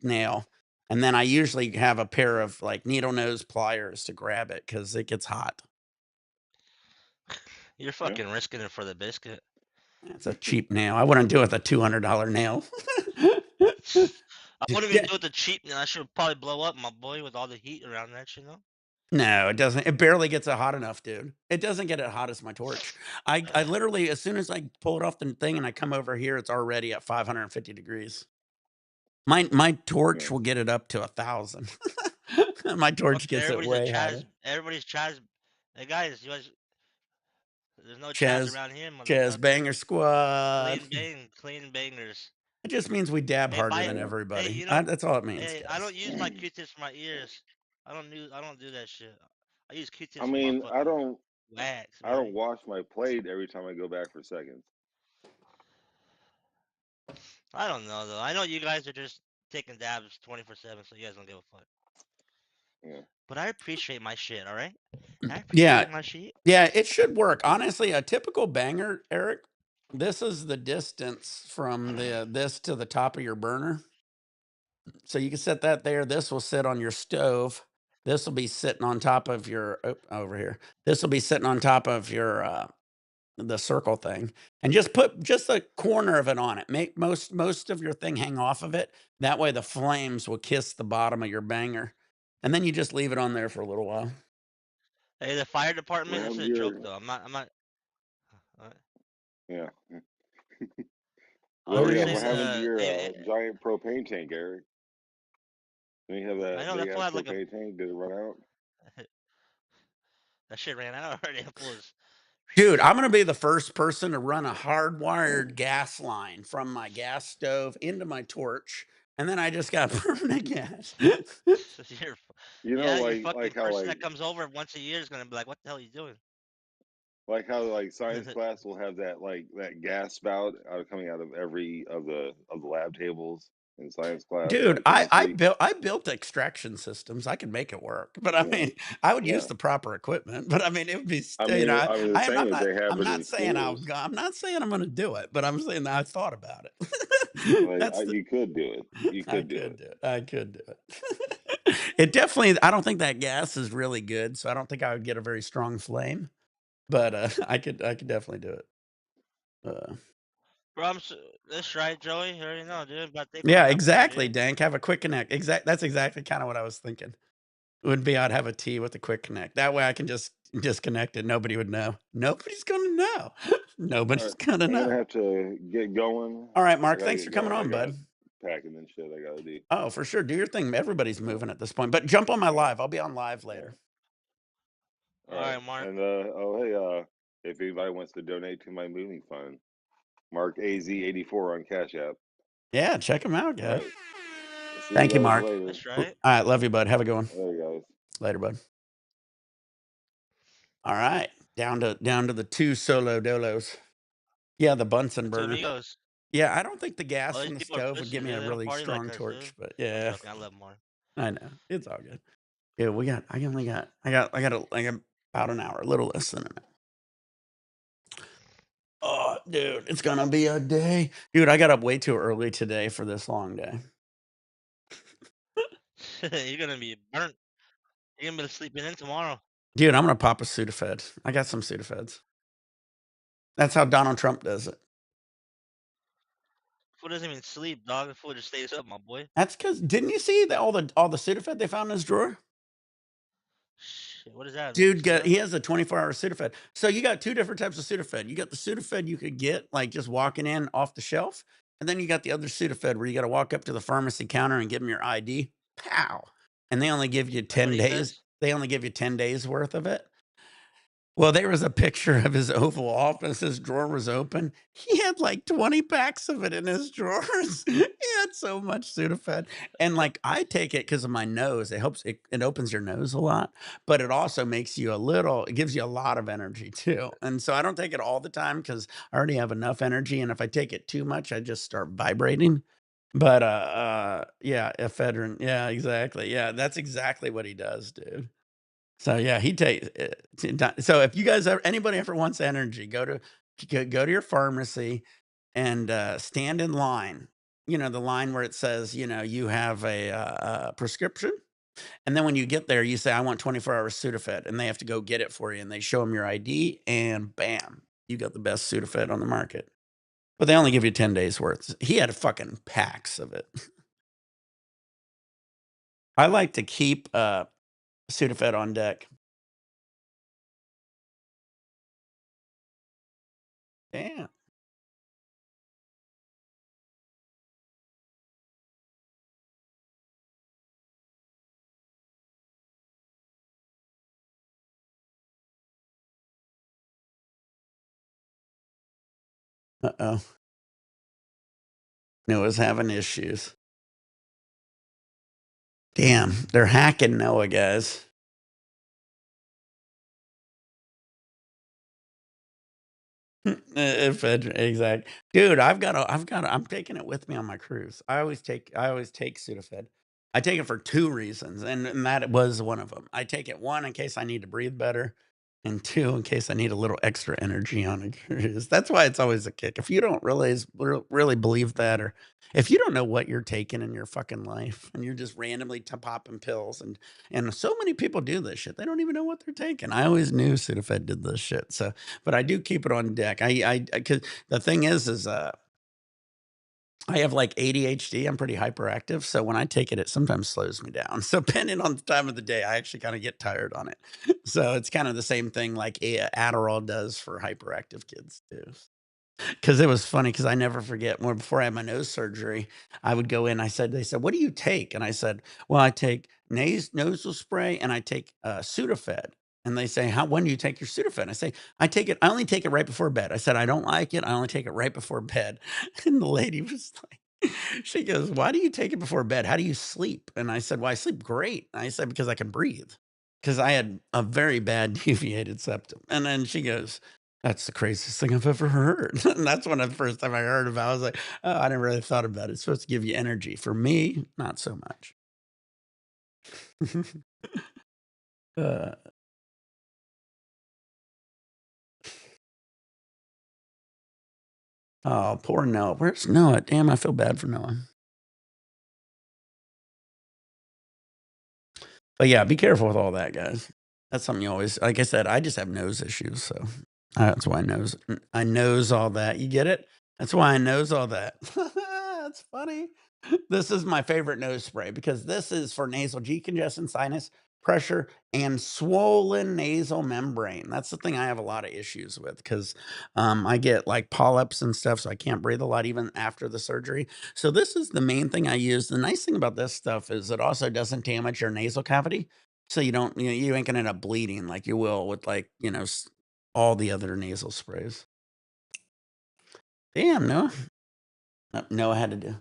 S1: nail. And then I usually have a pair of, like, needle nose pliers to grab it because it gets hot.
S3: You're
S2: Yeah,
S3: fucking risking it for the biscuit.
S1: It's a cheap nail. I wouldn't do it with a $200 nail.
S3: I wouldn't even
S1: Yeah.
S3: do it the cheap nail. That should probably blow up, my boy, with all the heat around that, you know?
S1: No, it doesn't. It barely gets it hot enough, dude. It doesn't get it hot as my torch. I literally, as soon as I pull it off the thing and I come over here, it's already at 550 degrees. My
S2: yeah.
S1: torch will get it up to 1,000. My torch
S3: Fucking
S1: gets it way hotter.
S3: everybody's Chaz. Hey guys, you guys, there's no Chaz
S1: Chaz,
S3: around here,
S1: Chaz
S3: motherfucker.
S1: Banger Squad.
S3: Clean bangers.
S1: It just means we dab
S3: Hey,
S1: harder
S3: buy
S1: than
S3: it.
S2: Yeah.
S3: Hey,
S1: everybody.
S3: you know,
S1: That's all it means,
S3: hey, I
S1: guys.
S3: don't use my Q-tips for my ears. I don't do that shit. I use
S2: I
S3: Q-tips for my
S2: mean,
S3: fucking wax,
S2: I don't
S3: man.
S2: wash my plate every time I go back for seconds.
S3: I don't know though. I know you guys are just taking dabs 24/7, so you guys don't give a fuck.
S2: Yeah.
S3: But I appreciate my shit, all right? I
S1: Yeah,
S3: appreciate my shit.
S1: yeah, it should work. Honestly, a typical banger, Eric, this is the distance from this to the top of your burner. So you can set that there. This will sit on your stove. This will be sitting on top of your over here. This will be sitting on top of your the circle thing. And just put just a corner of it on it. Make most of your thing hang off of it. That way the flames will kiss the bottom of your banger. And then you just leave it on there for a little while.
S3: Hey, the fire
S2: What
S3: department, this
S2: happened
S3: is
S2: to
S3: a joke
S2: your?
S3: though. I'm not. Uh,
S2: Yeah.
S3: I was
S2: Well,
S3: gonna
S2: yeah.
S3: say,
S2: What happened to your
S3: hey,
S2: giant propane tank, Eric? Didn't you have
S3: I
S2: that
S3: know
S2: big
S3: that fool
S2: ass
S3: had like a
S2: propane tank? Did it run out?
S3: that shit ran out already. That fool was,
S1: Dude, I'm gonna be the first person to run a hardwired gas line from my gas stove into my torch, and then I just got permanent gas.
S3: you're,
S2: You know,
S3: yeah, you fucking
S2: like how
S3: person that comes over once a year is gonna be like, what the hell are you doing?
S2: science class will have that gas spout coming out of every of the lab tables in science class,
S1: Dude,
S2: like
S1: I I
S2: chemistry.
S1: built I built extraction systems. I could make it work, but I
S2: Yeah,
S1: mean, I would use
S2: yeah.
S1: the proper equipment. But I mean, it would be,
S2: The
S1: I am.
S2: thing is, they have
S1: I'm
S2: it
S1: not
S2: in
S1: saying
S2: schools.
S1: I'm not saying I'm going to do it, but I'm saying that I thought about it.
S2: Like
S1: That's the
S2: you could do it. You
S1: I
S2: could do
S1: could
S2: it.
S1: do it. I could do it. It definitely. I don't think that gas is really good, so I don't think I would get a very strong flame. But I could definitely do it. Uh,
S3: Bro, that's right, Joey. You already know, dude. About to take my
S1: yeah,
S3: number,
S1: exactly,
S3: dude.
S1: Dank. Have a quick connect. That's exactly kind of what I was thinking. Would be I'd have a T with a quick connect. That way I can just disconnect it. Nobody would know. Nobody's gonna know.
S2: All
S1: Nobody's
S2: right,
S1: gonna
S2: I'm gonna
S1: know.
S2: have to get going.
S1: All right,
S2: I
S1: Mark.
S2: gotta
S1: Thanks for
S2: get
S1: coming
S2: going. I
S1: on,
S2: got
S1: bud.
S2: packing and shit. I gotta do.
S1: Oh, for sure. Do your thing. Everybody's
S2: All
S1: moving at this point. But jump on my
S2: right,
S1: live. I'll be on live
S2: all right,
S1: later.
S3: All
S2: all right.
S3: right, Mark.
S2: And oh hey, if anybody wants to donate to my moving fund, Mark AZ84 on Cash App.
S1: Yeah, check them out,
S2: All
S1: guys.
S2: right. See you
S1: Thank you,
S2: guys
S1: Mark.
S2: later.
S3: That's
S1: All
S3: right.
S1: right, love you, bud. Have a good one.
S2: Later, guys.
S1: Later, bud. All right, down to the two solo dolos. Yeah, the Bunsen
S3: The two
S1: burner.
S3: amigos.
S1: Yeah, I don't think the
S3: All
S1: gas
S3: these
S1: from the
S3: people are
S1: stove would give
S3: pussies,
S1: me
S3: dude.
S1: a
S3: They don't
S1: really
S3: party like
S1: strong
S3: us, dude.
S1: torch, but
S3: I'm
S1: yeah,
S3: joking. I love Mark.
S1: I know it's all good. Yeah, I only got About an hour, a little less than an hour. Oh, dude, it's gonna be a day. Dude, I got up way too early today for this long day.
S3: You're gonna be burnt. You're gonna be sleeping in tomorrow.
S1: Dude, I'm gonna pop a Sudafed. I got some Sudafeds. That's how Donald Trump does it.
S3: Fool doesn't even sleep, dog. The fool just stays up, my boy.
S1: That's because didn't you see that all the Sudafed they found in his drawer?
S3: Shit, what does that mean?
S1: Dude,
S3: Sudafed?
S1: he has a 24-hour Sudafed. So you got 2 different types of Sudafed. You got the Sudafed you could get, like, just walking in off the shelf, and then you got the other Sudafed where you gotta walk up to the pharmacy counter and give them your ID. Pow! And they only give you
S3: That's what
S1: 10
S3: he
S1: days.
S3: says.
S1: They only give you 10 days worth of it. Well, there was a picture of his Oval Office, his drawer was open. He had, like, 20 packs of it in his drawers. He had so much Sudafed, and, like, I take it because of my nose. It opens your nose a lot, but it also makes you it gives you a lot of energy too, and so I don't take it all the time because I already have enough energy, and if I take it too much, I just start vibrating. But, yeah, ephedrine. Yeah, exactly. Yeah, that's exactly what he does, dude. So yeah, he takes so if you guys ever anybody ever wants energy, go to your pharmacy and, stand in line. You know, the line where it says, you have a prescription, and then when you get there, you say, "I want 24 hours Sudafed," and they have to go get it for you, and they show them your ID, and bam, you got the best Sudafed on the market. But they only give you 10 days worth. He had fucking packs of it. I like to keep, Sudafed on deck. Damn. Uh-oh. Noah's having issues. Damn, they're hacking Noah, guys. Exact dude, I'm taking it with me on my cruise. I always take Sudafed. I take it for 2 reasons, and that was one of them. I take it, 1, in case I need to breathe better, and 2, in case I need a little extra energy on a cruise. That's why it's always a kick. If you don't really believe that, or if you don't know what you're taking in your fucking life, and you're just randomly popping pills, and so many people do this shit, they don't even know what they're taking. I always knew Sudafed did this shit, so but I do keep it on deck. Because the thing is, I have like ADHD. I'm pretty hyperactive, so when I take it, it sometimes slows me down. So depending on the time of the day, I actually kind of get tired on it. So it's kind of the same thing like Adderall does for hyperactive kids too. 'Cause it was funny because I never forget when before I had my nose surgery, I would go in, they said, "What do you take?" And I said, "Well, I take nasal spray and I take, Sudafed." And they say, when do you take your Sudafed?" I say, I only take it right before bed." I said, "I don't like it, I only take it right before bed." And the lady was like she goes, "Why do you take it before bed? How do you sleep?" And I said, "Well, I sleep great." I said, "Because I can breathe." Because I had a very bad deviated septum. And then she goes, "That's the craziest thing I've ever heard." And that's when the first time I heard about it, I was like, "Oh, I never really thought about it. It's supposed to give you energy. For me, not so much." Uh, oh, poor Noah. Where's Noah? Damn, I feel bad for Noah. But yeah, be careful with all that, guys. That's something you always like I said, I just have nose issues, so that's why I knows all that. You get it? That's why I knows all that. That's funny. This is my favorite nose spray because this is for nasal decongestion, sinus pressure, and swollen nasal membrane. That's the thing I have a lot of issues with because I get like polyps and stuff, so I can't breathe a lot even after the surgery. So this is the main thing I use. The nice thing about this stuff is it also doesn't damage your nasal cavity, so you ain't gonna end up bleeding like you will with like all the other nasal sprays. Damn, Noah. Noah had to do.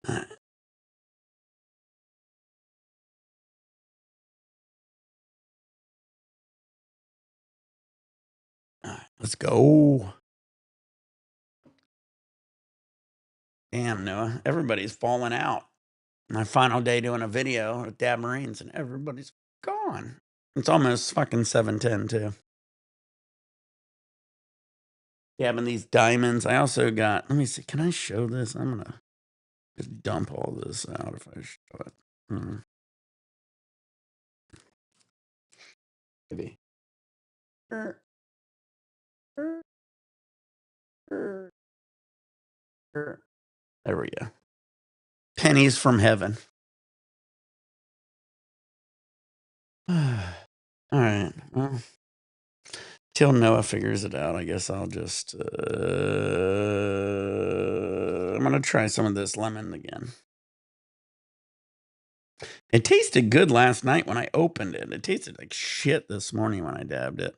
S1: Uh, let's go. Damn, Noah. Everybody's falling out. My final day doing a video with Dab Marines, and everybody's gone. It's almost fucking 7:10 too. Dabbing these diamonds. I also got. Let me see. Can I show this? I'm gonna just dump all this out if I show it. Maybe. There we go. Pennies from heaven. All right. Well, till Noah figures it out, I guess I'll just. I'm gonna try some of this lemon again. It tasted good last night when I opened it. It tasted like shit this morning when I dabbed it.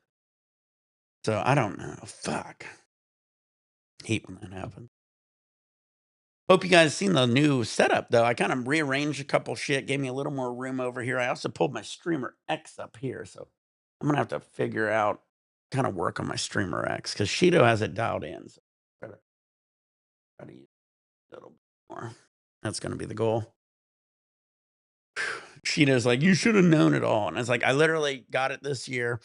S1: So I don't know. Fuck. Hate when that happens. Hope you guys seen the new setup though. I kind of rearranged a couple shit, gave me a little more room over here. I also pulled my Streamer X up here, so I'm gonna have to figure out kind of work on my Streamer X because Shido has it dialed in. So try to use it a little bit more. That's gonna be the goal. Shido's like, you should have known it all, and it's like I literally got it this year.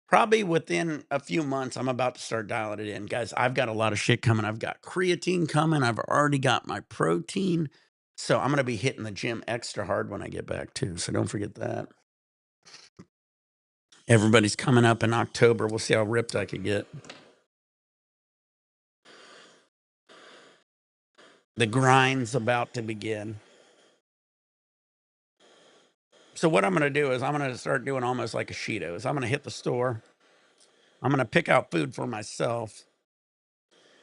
S1: Probably within a few months, I'm about to start dialing it in. Guys, I've got a lot of shit coming. I've got creatine coming. I've already got my protein. So I'm going to be hitting the gym extra hard when I get back too. So don't forget that. Everybody's coming up in October. We'll see how ripped I could get. The grind's about to begin. So what I'm going to do is I'm going to start doing almost like a Cheetos. I'm going to hit the store. I'm going to pick out food for myself.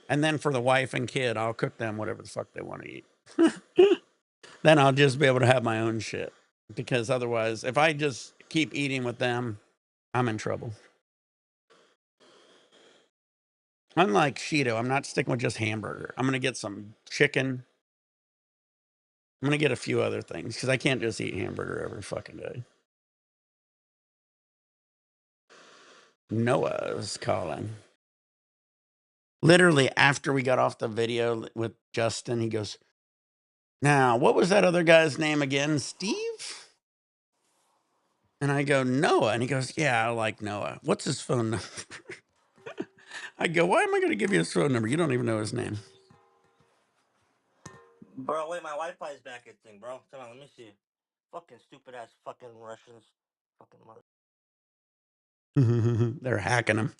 S1: And then for the wife and kid, I'll cook them whatever the fuck they want to eat. Then I'll just be able to have my own shit. Because otherwise, if I just keep eating with them, I'm in trouble. Unlike Cheeto, I'm not sticking with just hamburger. I'm going to get some chicken. I'm going to get a few other things because I can't just eat hamburger every fucking day. Noah's calling. Literally, after we got off the video with Justin, he goes, now, what was that other guy's name again? Steve? And I go, Noah. And he goes, yeah, I like Noah. What's his phone number? I go, why am I going to give you his phone number? You don't even know his name.
S3: Bro, wait, my Wi-Fi is back at thing, bro. Come on, let me see. Fucking stupid ass fucking Russians. Fucking mother.
S1: They're hacking him.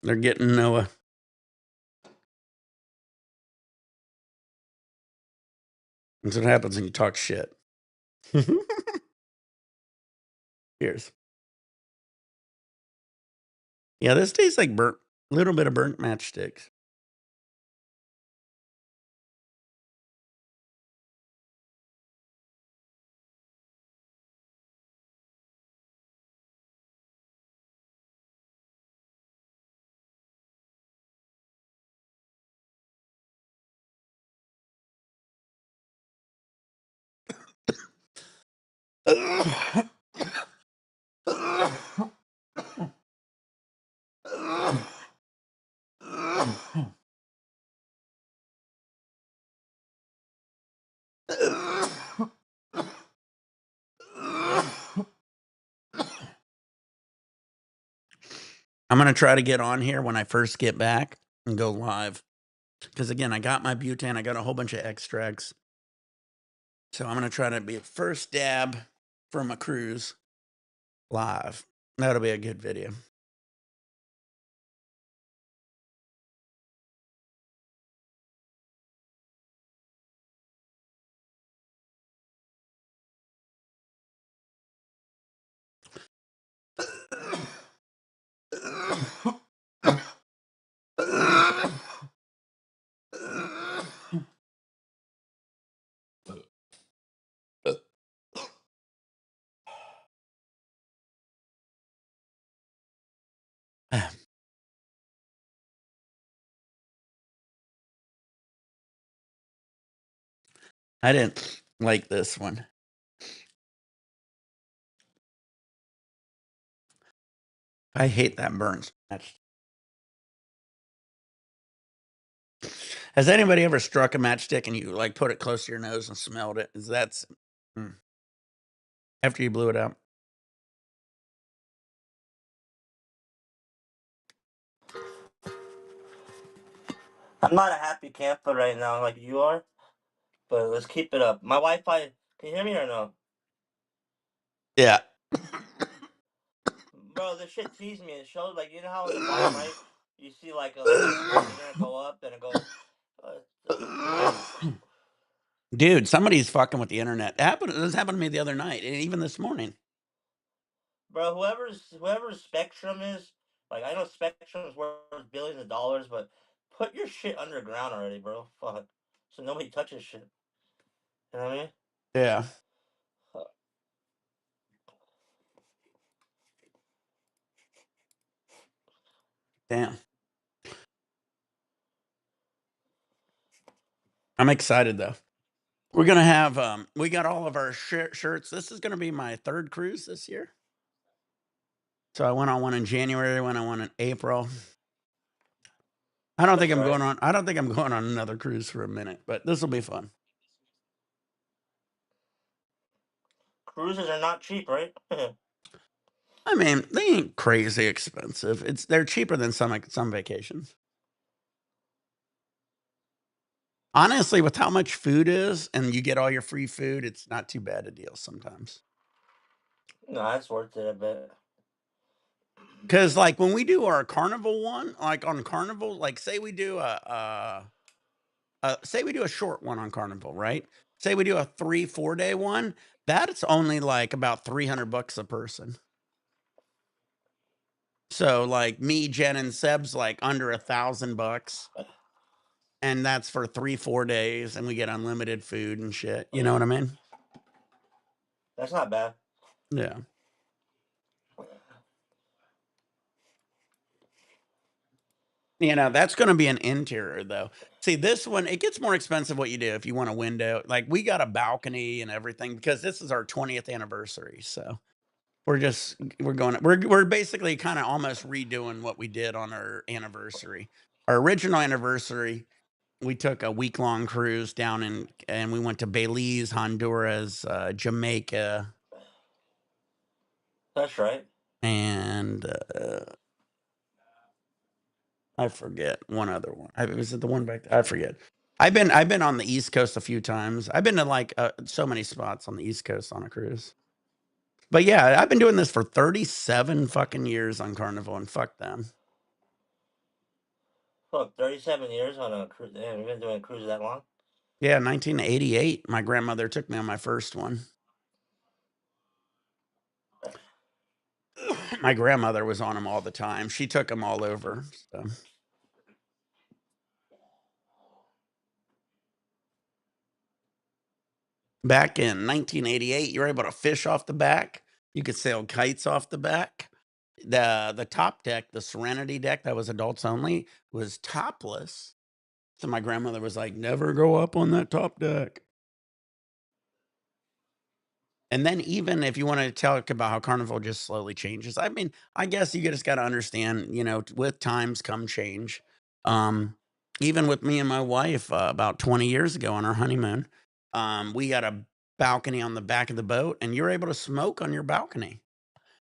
S1: They're getting Noah. That's what happens when you talk shit. Cheers. Yeah, this tastes like burnt, a little bit of burnt matchsticks. I'm going to try to get on here when I first get back and go live. Because again, I got my butane, I got a whole bunch of extracts. So I'm going to try to be first dab from a cruise live. That'll be a good video. I didn't like this one. I hate that burnt. Has anybody ever struck a matchstick and you, like, put it close to your nose and smelled it? Is that's mm, after you blew it out?
S4: I'm not a happy camper right now like you are, but let's keep it up. My Wi-Fi, can you hear me or no?
S1: Yeah.
S4: Bro, this shit teased me. It shows like you know how in the bottom right you see like a little internet go up, then it goes. What the fuck?
S1: Dude, somebody's fucking with the internet. This happened to me the other night, and even this morning.
S4: Bro, whoever's Spectrum is, like I know Spectrum is worth billions of dollars, but put your shit underground already, bro. Fuck, so nobody touches shit. You know what I mean?
S1: Yeah. Damn. I'm excited though. We're gonna have we got all of our shirts. This is gonna be my third cruise this year. So I went on one in January, went on one in April.
S4: That's right.
S1: I don't think I'm going on another cruise for a minute, but this will be fun.
S4: Cruises are not cheap, right?
S1: I mean, they ain't crazy expensive. They're cheaper than some vacations. Honestly, with how much food is and you get all your free food, it's not too bad a deal sometimes.
S4: No, that's worth it. I bet.
S1: Cause like when we do our carnival one, like on carnival, like say we do a short one on carnival, right? Say we do a 3-4 day one, that's only like about $300 a person. So like me, Jen, and Seb's like under $1,000, and that's for 3-4 days, and we get unlimited food and shit. You know what I mean?
S4: That's not bad.
S1: Yeah. You know, that's gonna be an interior though. See, this one, it gets more expensive what you do if you want a window. Like we got a balcony and everything because this is our 20th anniversary. So we're basically kind of almost redoing what we did on our anniversary. Our original anniversary, we took a week-long cruise down and we went to Belize, Honduras, Jamaica,
S4: That's right.
S1: and I forget one other one. Was it the one back there? I forget. I've been on the East Coast a few times. I've been to like so many spots on the East Coast on a cruise. But yeah, I've been doing this for 37 fucking years on Carnival, and fuck them.
S4: Look, 37 years on a cruise. Damn, you've been doing cruises that long?
S1: Yeah, 1988, my grandmother took me on my first one. My grandmother was on them all the time. She took them all over. So. Back in 1988, you were able to fish off the back. You could sail kites off the back. The top deck, the Serenity deck that was adults only, was topless. So my grandmother was like, "Never go up on that top deck." And then even if you wanna talk about how Carnival just slowly changes, I mean, I guess you just gotta understand, you know, with times come change. Um, Even with me and my wife, about 20 years ago on our honeymoon, we got a balcony on the back of the boat, and you're able to smoke on your balcony.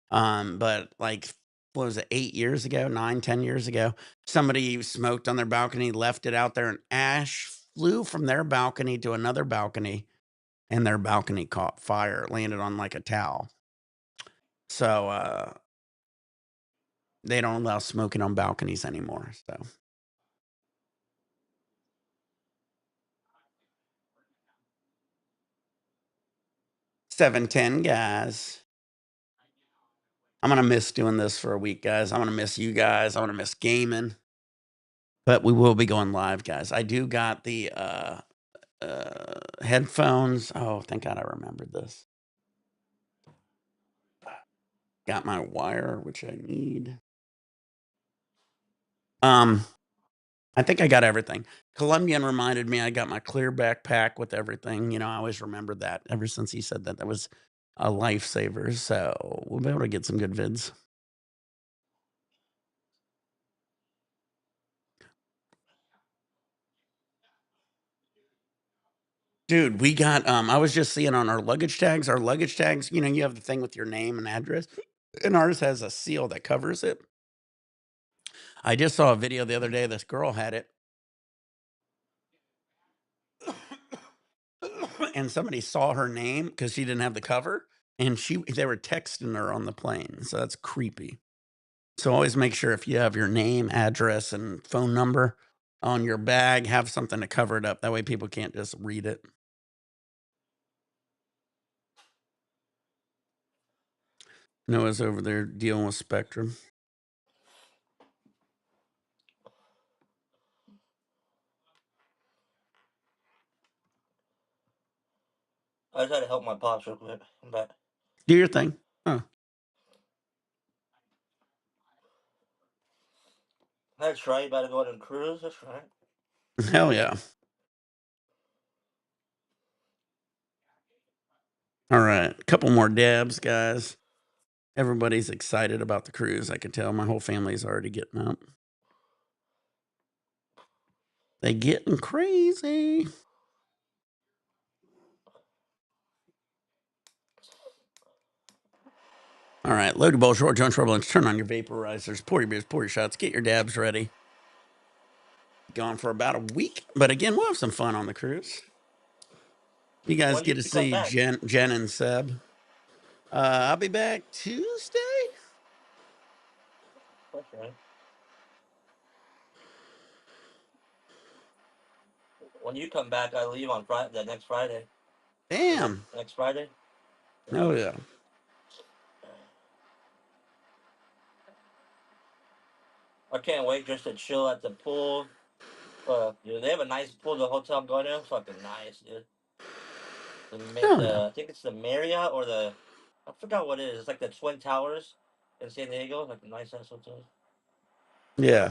S1: But like, what was it, 8 years ago, 9, 10 years ago, somebody smoked on their balcony, left it out there, and ash flew from their balcony to another balcony, and their balcony caught fire, landed on like a towel. So they don't allow smoking on balconies anymore. So 710 guys. I'm gonna miss doing this for a week, guys. I'm gonna miss you guys. I'm gonna miss gaming. But we will be going live, guys. I do got the headphones. Oh, thank God I remembered this. Got my wire, which I need. I think I got everything. Colombian reminded me I got my clear backpack with everything. You know, I always remembered that ever since he said that. That was a lifesaver. So we'll be able to get some good vids. Dude, we got, I was just seeing on our luggage tags, you know, you have the thing with your name and address, and ours has a seal that covers it. I just saw a video the other day, this girl had it and somebody saw her name because she didn't have the cover, and they were texting her on the plane, so that's creepy. So always make sure if you have your name, address, and phone number on your bag, have something to cover it up. That way people can't just read it. Noah's over there dealing with Spectrum.
S4: I just had to help my pops real quick. I'm back.
S1: Do your thing. Oh,
S4: That's right. You better go ahead and cruise. That's right.
S1: hell yeah. All right. A couple more dabs, guys. Everybody's excited about the cruise. I can tell my whole family's already getting up. They getting crazy. All right, load your bowl, short John Trouble, and turn on your vaporizers. Pour your beers, pour your shots, get your dabs ready. Gone for about a week, but again, we'll have some fun on the cruise. You guys
S4: When do
S1: get
S4: you
S1: to
S4: come
S1: see
S4: back?
S1: Jen and Seb. I'll be back Tuesday.
S4: That's right. When you come back, I leave on Friday. That next Friday.
S1: Damn.
S4: Next Friday. Yeah.
S1: Oh yeah.
S4: I can't wait just to chill at the pool. Dude, they have a nice pool. The hotel I'm going to, fucking nice, dude.
S1: Hell yeah.
S4: I think it's the Marriott or I forgot what it is. It's like the Twin Towers in San Diego, like a nice ass hotel.
S1: Yeah.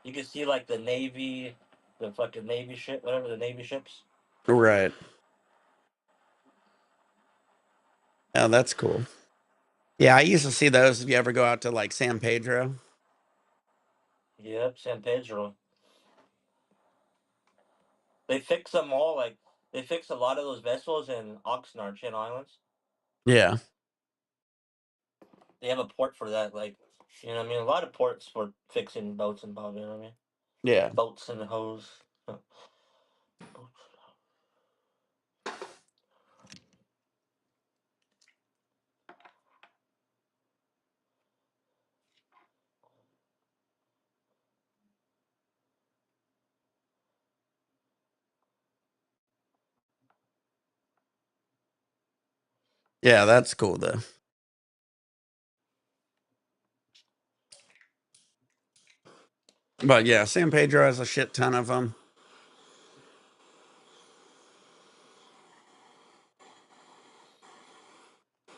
S4: You can see like the Navy, the fucking Navy ship, whatever the Navy ships.
S1: Right. Oh, that's cool. Yeah, I used to see those if you ever go out to like San Pedro.
S4: Yep, San Pedro. They fix them all. Like they fix a lot of those vessels in Oxnard, Channel Islands.
S1: Yeah.
S4: They have a port for that. Like, you know what I mean? A lot of ports for fixing boats and boats. You know what I mean?
S1: Yeah.
S4: Boats and hose.
S1: Yeah, that's cool though. But yeah, San Pedro has a shit ton of them.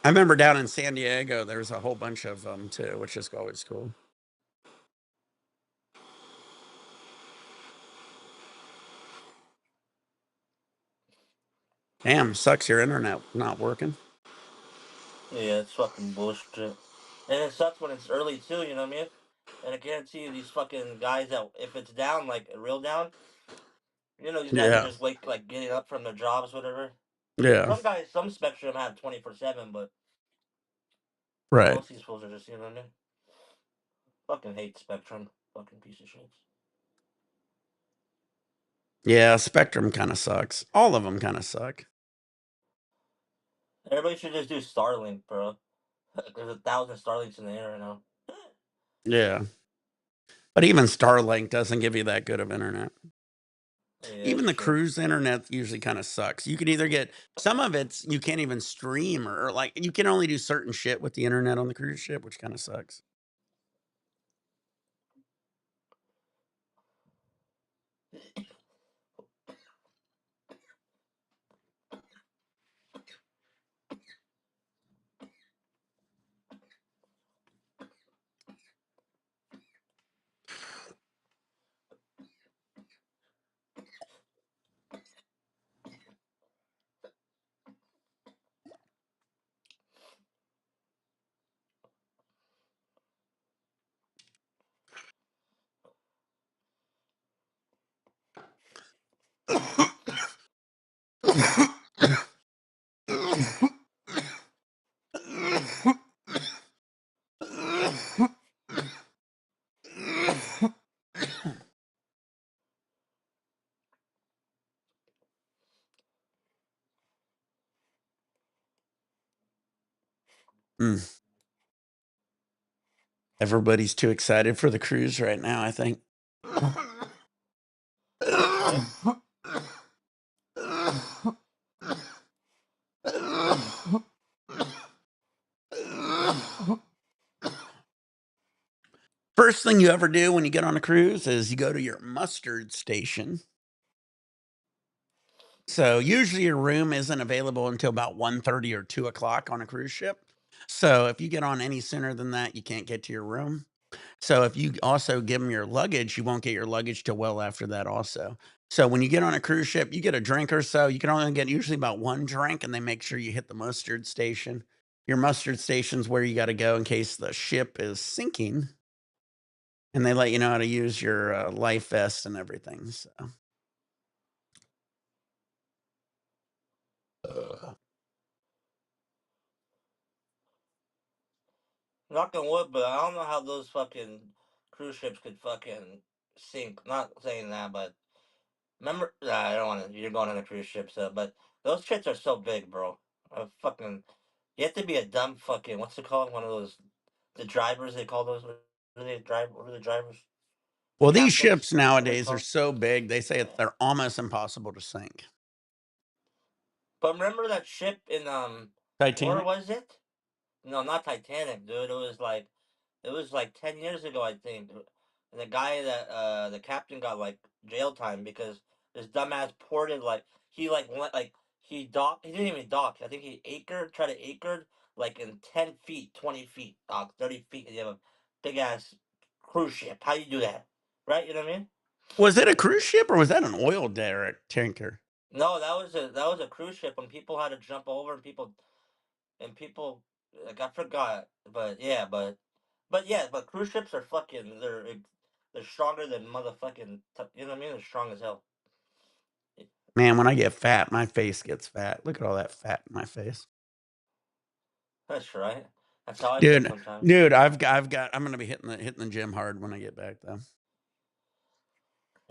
S1: I remember down in San Diego, there was a whole bunch of them too, which is always cool. Damn, sucks your internet not working.
S4: Yeah, it's fucking bullshit. And it sucks when it's early too, you know what I mean? And I guarantee you, these fucking guys that if it's down, like real down, you know, these guys are
S1: Yeah.
S4: just like getting up from their jobs, whatever.
S1: Yeah.
S4: Some guys, some Spectrum have 24/7, but
S1: Right.
S4: most of these fools are just, you know what I mean? Fucking hate Spectrum, fucking piece of shit.
S1: Yeah, Spectrum kind of sucks. All of them kind of suck.
S4: Everybody should just do Starlink, bro. There's 1,000 Starlinks in the air right now.
S1: Yeah. But even Starlink doesn't give you that good of internet.
S4: Yeah,
S1: Even
S4: that's
S1: the
S4: true.
S1: cruise internet usually kind of sucks. You can either get some of it's you can't even stream or like you can only do certain shit with the internet on the cruise ship, which kind of sucks. Mm. Everybody's too excited for the cruise right now, I think.
S4: Right?
S1: First thing you ever do when you get on a cruise is you go to your mustard station. So usually your room isn't available until about 1:30 or 2 o'clock on a cruise ship. So if you get on any sooner than that, you can't get to your room. So if you also give them your luggage, you won't get your luggage till well after that also. So when you get on a cruise ship, you get a drink or so. You can only get usually about one drink, and they make sure you hit the mustard station. Your mustard station's where you got to go in case the ship is sinking, and they let you know how to use your life vest and everything. So.
S4: Knock on wood, but I don't know how those fucking cruise ships could fucking sink. Not saying that, but remember, I don't want to. You're going on a cruise ship, so but those ships are so big, bro. Fucking, you have to be a dumb fucking. What's it called? One of those, the drivers they call those. What are they drive? What are the drivers? The
S1: Well, these
S4: captains.
S1: ships
S4: What are they
S1: nowadays are
S4: called?
S1: so big, they say they're almost impossible to sink.
S4: But remember that ship in where
S1: Titanic?
S4: was it? No, not Titanic, dude. It was like 10 years ago, I think. And the guy that the captain got like jail time because this dumbass ported like he docked. He didn't even dock. I think he tried to anchored like in 10 feet, 20 feet, 30 feet. And you have a big ass cruise ship. How you do that? Right? You know what I mean?
S1: Was it a cruise ship or was that an oil derrick tanker?
S4: No, that was a cruise ship when people had to jump over and people like I forgot, but yeah, but cruise ships are fucking they're stronger than motherfucking you know what I mean? They're strong as hell.
S1: Man, when I get fat, my face gets fat. Look at all that fat in my face.
S4: That's right. That's how I feel
S1: Dude,
S4: sometimes.
S1: dude, I'm gonna be hitting the gym hard when I get back though.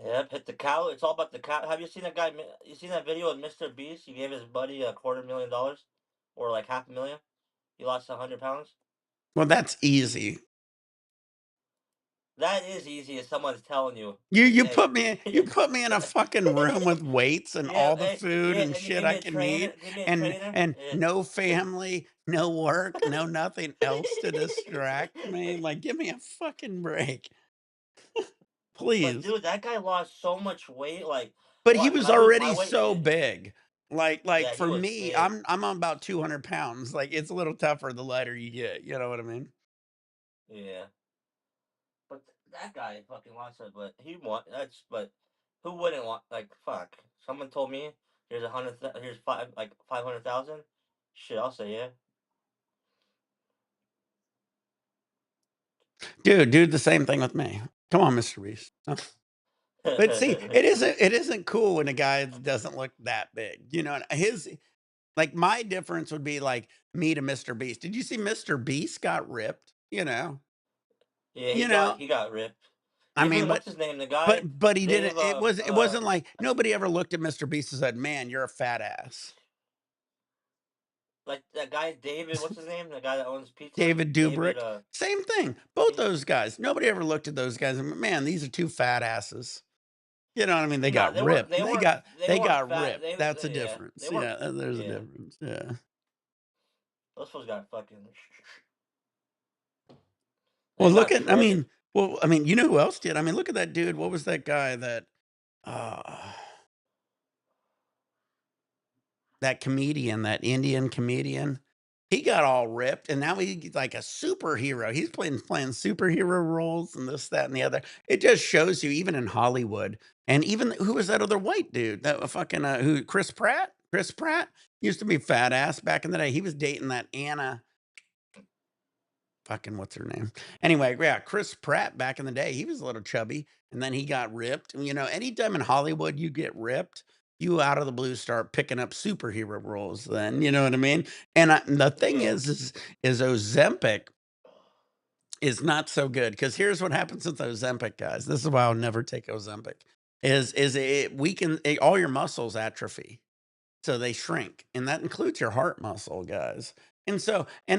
S4: Yep, hit the cow. It's all about the cow. Have you seen that guy? You seen that video with Mr. Beast? He gave his buddy $250,000, or like 500,000. He lost 100 pounds.
S1: Well, that's easy.
S4: That is easy if someone's telling you. Hey,
S1: You put me in a fucking room with weights and
S4: yeah,
S1: all the
S4: hey,
S1: food
S4: yeah,
S1: and
S4: and you
S1: shit
S4: give me
S1: I
S4: a
S1: can
S4: trainer.
S1: eat
S4: Give me a
S1: and
S4: trainer.
S1: and
S4: Yeah.
S1: no family, no work, no nothing else to distract me. Like, give me a fucking break,
S4: But
S1: please.
S4: dude, that guy lost so much weight. Like,
S1: But he
S4: what?
S1: was
S4: My
S1: already
S4: weight.
S1: so big. Like
S4: Yeah, he
S1: for
S4: was
S1: me,
S4: big.
S1: I'm on about 200 pounds. Like it's a little tougher the lighter you get. You know what I mean?
S4: Yeah, but that guy fucking lost it. But he want that's. But who wouldn't want? Like, fuck. Someone told me here's here's 500,000. Shit, I'll say yeah.
S1: Dude, do the same thing with me. Come on, Mr. Reese. But see, it isn't cool when a guy doesn't look that big. You know, and his like my difference would be like me to Mr. Beast. Did you see Mr. Beast got ripped?
S4: Yeah,
S1: You know.
S4: he got ripped.
S1: I mean,
S4: Even
S1: but
S4: what's his name? The guy
S1: but he
S4: Dave.
S1: didn't. It wasn't like nobody ever looked at Mr. Beast and said, "Man, you're a fat ass."
S4: Like that guy David. What's his name? The guy that owns pizza.
S1: David
S4: David.
S1: Dubrick, same thing. Both
S4: He,
S1: those guys. Nobody ever looked at those guys and went, man, these are two fat asses. You know what I mean? They
S4: nah,
S1: got ripped.
S4: they
S1: They
S4: weren't
S1: got
S4: fat.
S1: ripped. That's a
S4: Yeah,
S1: difference.
S4: they weren't.
S1: Yeah, there's a
S4: Yeah,
S1: difference. Yeah.
S4: those fools got fucking.
S1: Well,
S4: They
S1: look
S4: got
S1: at. I
S4: shredded.
S1: mean, you know who else did? I mean, look at that dude. What was that guy that? Uh, that comedian, that Indian comedian. He got all ripped, and now he's like a superhero. He's playing superhero roles and this, that, and the other. It just shows you, even in Hollywood, and even who was that other white dude? That fucking who? Chris Pratt. Chris Pratt used to be fat ass back in the day. He was dating that Anna. Fucking what's her name? Anyway, yeah, Chris Pratt back in the day, he was a little chubby, and then he got ripped. Anytime in Hollywood you get ripped, you out of the blue start picking up superhero roles then, you know what I mean? And the thing
S4: Yeah.
S1: is Ozempic is not so good because here's what happens with Ozempic, guys. This is why I'll never take Ozempic. Is it weaken all your muscles atrophy. So they shrink, and that includes your heart muscle, guys. And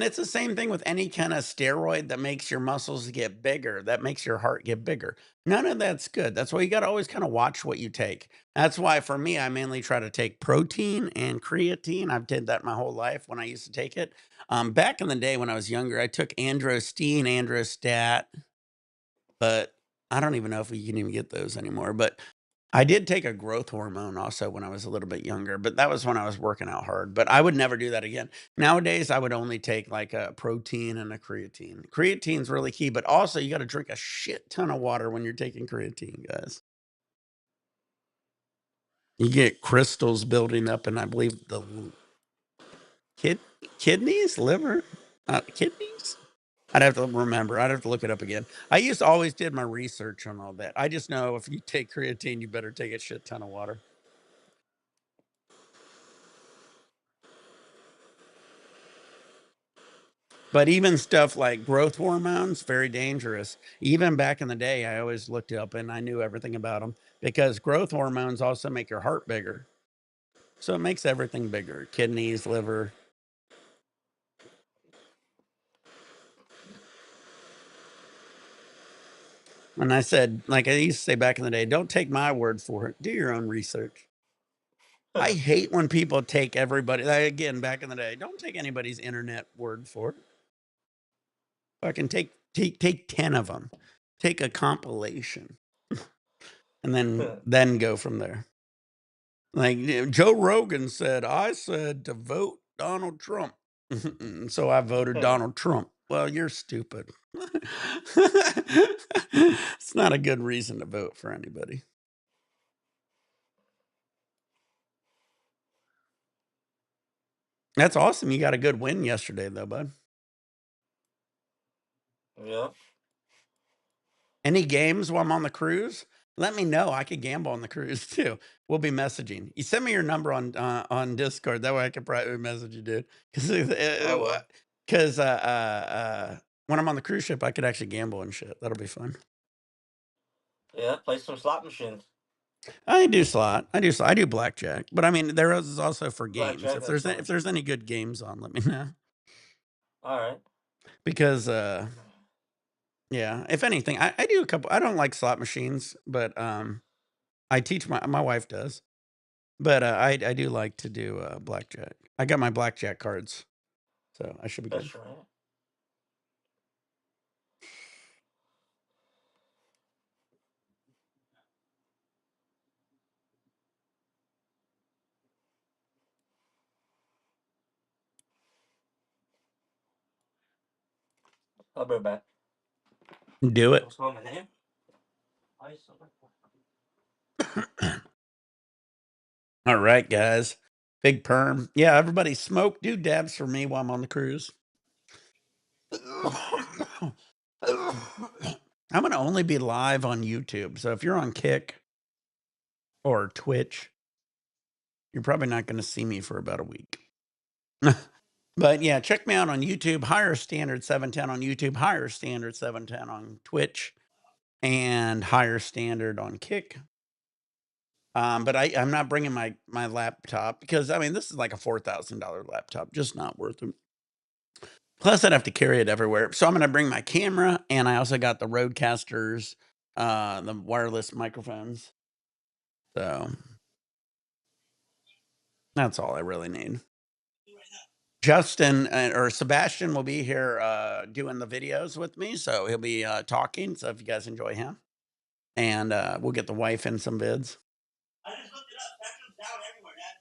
S1: it's the same thing with any kind of steroid that makes your muscles get bigger, that makes your heart get bigger. None of that's good. That's why you got to always kind of watch what you take. That's why for me, I mainly try to take protein and creatine. I've did that my whole life when I used to take it. Back in the day when I was younger, I took androstene, androstat, but I don't even know if we can even get those anymore. But I did take a growth hormone also when I was a little bit younger, but that was when I was working out hard. But I would never do that again. Nowadays, I would only take like a protein and a creatine. Creatine's really key, but also you got to drink a shit ton of water when you're taking creatine, guys. You get crystals building up, and I believe the kid kidneys, liver, kidneys. I'd have to remember. I'd have to look it up again. I used to always did my research on all that. I just know if you take creatine, you better take a shit ton of water. But even stuff like growth hormones, very dangerous. Even back in the day, I always looked up and I knew everything about them because growth hormones also make your heart bigger. So it makes everything bigger, kidneys, liver. And I said, like I used to say back in the day, don't take my word for it. Do your own research. I hate when people take everybody, again, back in the day, don't take anybody's internet word for it. Fucking take 10 of them. Take a compilation and then go from there. Like Joe Rogan said, I said to vote Donald Trump. So I voted Donald Trump. Well, you're stupid. It's not a good reason to vote for anybody. That's awesome. You got a good win yesterday, though, bud.
S4: Yeah.
S1: Any games while I'm on the cruise? Let me know. I could gamble on the cruise too. We'll be messaging. You send me your number on Discord. That way I can private message you, dude.
S4: Oh well.
S1: Because when I'm on the cruise ship, I could actually gamble and shit. That'll be fun.
S4: Yeah. Play some slot machines.
S1: I do slot. I do slot. I do blackjack. But I mean, there is also for games.
S4: Blackjack. That's
S1: If
S4: fun.
S1: there's any good games on, let me know.
S4: All right.
S1: Because yeah, if anything, I do a couple. I don't like slot machines, but I teach my wife does. But I do like to do blackjack. I got my blackjack cards, so I should be good.
S4: That's right. I'll be right back.
S1: Do it.
S4: What's calling my name?
S1: All right, guys. Big perm. Yeah, everybody smoke. Do dabs for me while I'm on the cruise. I'm going to only be live on YouTube. So if you're on Kick or Twitch, you're probably not going to see me for about a week. But yeah, check me out on YouTube. Higher Standard 710 on YouTube. Higher Standard 710 on Twitch. And Higher Standard on Kick. But I'm not bringing my laptop because I mean this is like a $4,000 laptop, just not worth it. Plus, I'd have to carry it everywhere. So I'm gonna bring my camera, and I also got the Roadcasters, the wireless microphones. So that's all I really need. Justin or Sebastian will be here doing the videos with me, so he'll be talking. So if you guys enjoy him, and we'll get the wife in some vids.
S4: I just looked it up. Spectrum's down everywhere, Dad.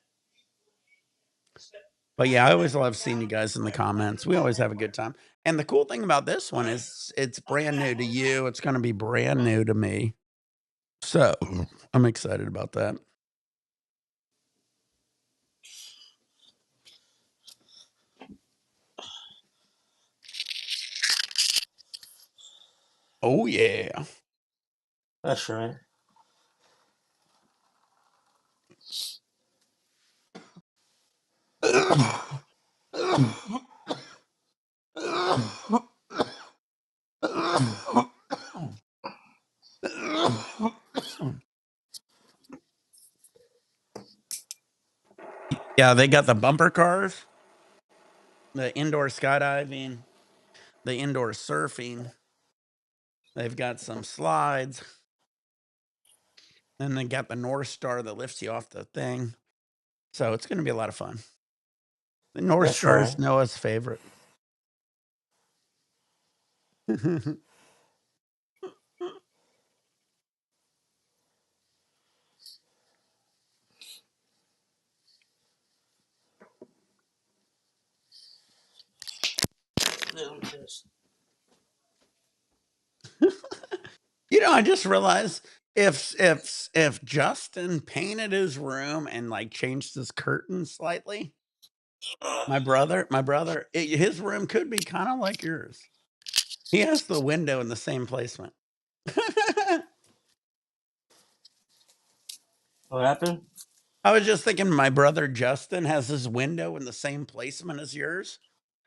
S1: But yeah, I always love seeing you guys in the comments. We always have a good time. And the cool thing about this one is it's brand new to you. It's going to be brand new to me. So I'm excited about that. Oh, yeah.
S4: That's right.
S1: Yeah, they got the bumper cars, the indoor skydiving, the indoor surfing. They've got some slides. Then they got the North Star that lifts you off the thing. So it's going to be a lot of fun. The North
S4: That's
S1: Star
S4: right.
S1: is Noah's favorite. You know, I just realized if Justin painted his room and like changed his curtains slightly, his room could be kind of like yours. He has the window in the same placement.
S4: What happened?
S1: I was just thinking my brother Justin has his window in the same placement as yours.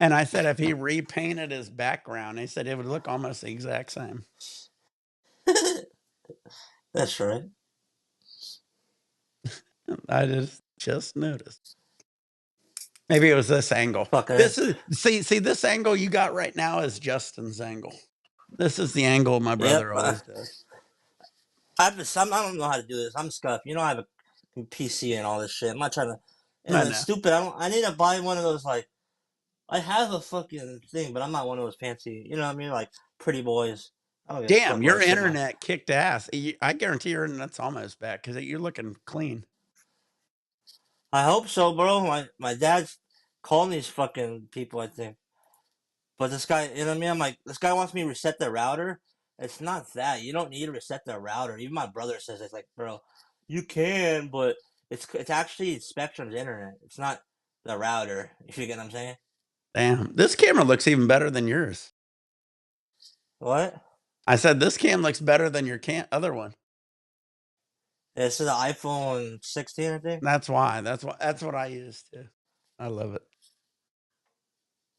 S1: And I said if he repainted his background, he said it would look almost the exact same.
S4: That's right.
S1: I just noticed. Maybe it was this angle.
S4: Fucker.
S1: This is see this angle you got right now is Justin's angle. This is the angle my
S4: Yep.
S1: brother always does.
S4: I don't know how to do this. I'm scuffed. You know, I have a PC and all this shit. I'm not trying to. And
S1: I
S4: then
S1: know.
S4: stupid. I need to buy one of those. Like, I have a fucking thing, but I'm not one of those fancy. You know what I mean? Like pretty boys. I don't give a fuck
S1: Damn,
S4: what I
S1: your
S4: shit my.
S1: internet kicked ass. I guarantee your internet's almost back because you're looking clean.
S4: I hope so, bro. My dad's calling these fucking people. I think. But this guy, you know what I mean? I'm like, this guy wants me to reset the router. It's not that. You don't need to reset the router. Even my brother says it's like, bro, you can, but it's actually Spectrum's internet. It's not the router. If you get what I'm saying.
S1: Damn, this camera looks even better than yours.
S4: What?
S1: I said this cam looks better than your other one.
S4: This is the iPhone 16, I think.
S1: That's why. That's what I use too. I love it.